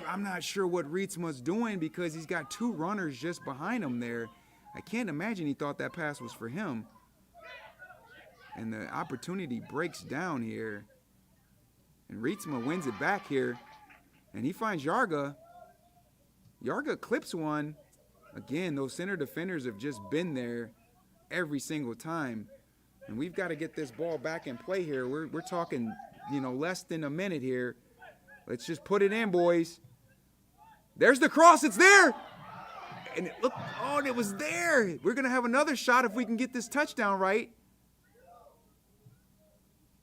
A: I'm not sure what Rietsma's doing because he's got two runners just behind him there. I can't imagine he thought that pass was for him. And the opportunity breaks down here. And Rietsma wins it back here. And he finds Yarga. Yarga clips one. Again, those center defenders have just been there every single time. And we've got to get this ball back in play here. We're talking, less than a minute here. Let's just put it in, boys. There's the cross. It's there. And it was there. We're going to have another shot if we can get this touchdown right.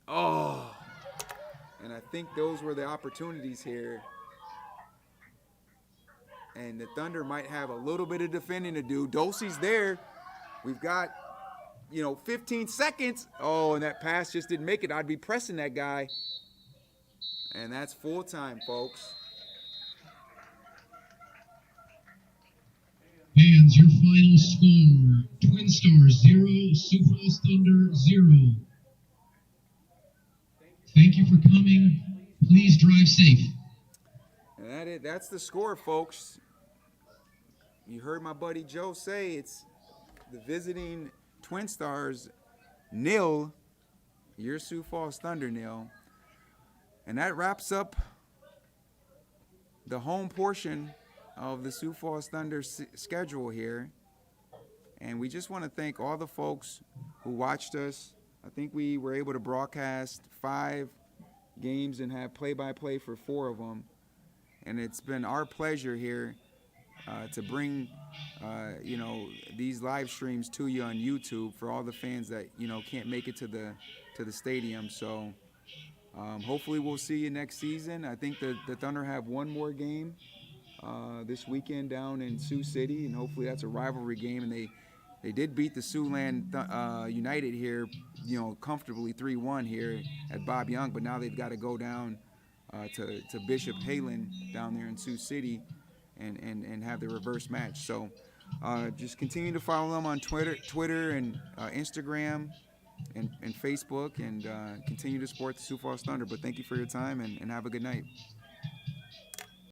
A: Oh. And I think those were the opportunities here. And the Thunder might have a little bit of defending to do. Dosey's there. We've got, 15 seconds. Oh, and that pass just didn't make it. I'd be pressing that guy. And that's full time, folks.
B: Fans, your final score, Twin Stars 0, Sioux Falls Thunder 0. Thank you for coming. Please drive safe.
A: And that's the score, folks. You heard my buddy Joe say it's the visiting Twin Stars 0, your Sioux Falls Thunder 0. And that wraps up the home portion of the Sioux Falls Thunder schedule here. And we just want to thank all the folks who watched us. I think we were able to broadcast 5 games and have play-by-play for 4 of them. And it's been our pleasure here to bring, these live streams to you on YouTube for all the fans that, can't make it to the stadium. So hopefully we'll see you next season. I think the Thunder have one more game this weekend down in Sioux City, and hopefully that's a rivalry game. And they did beat the Siouxland United here, comfortably 3-1 here at Bob Young, but now they've got to go down to Bishop Halen down there in Sioux City and have the reverse match. So just continue to follow them on Twitter and Instagram and Facebook, and continue to support the Sioux Falls Thunder. But thank you for your time, and have a good night.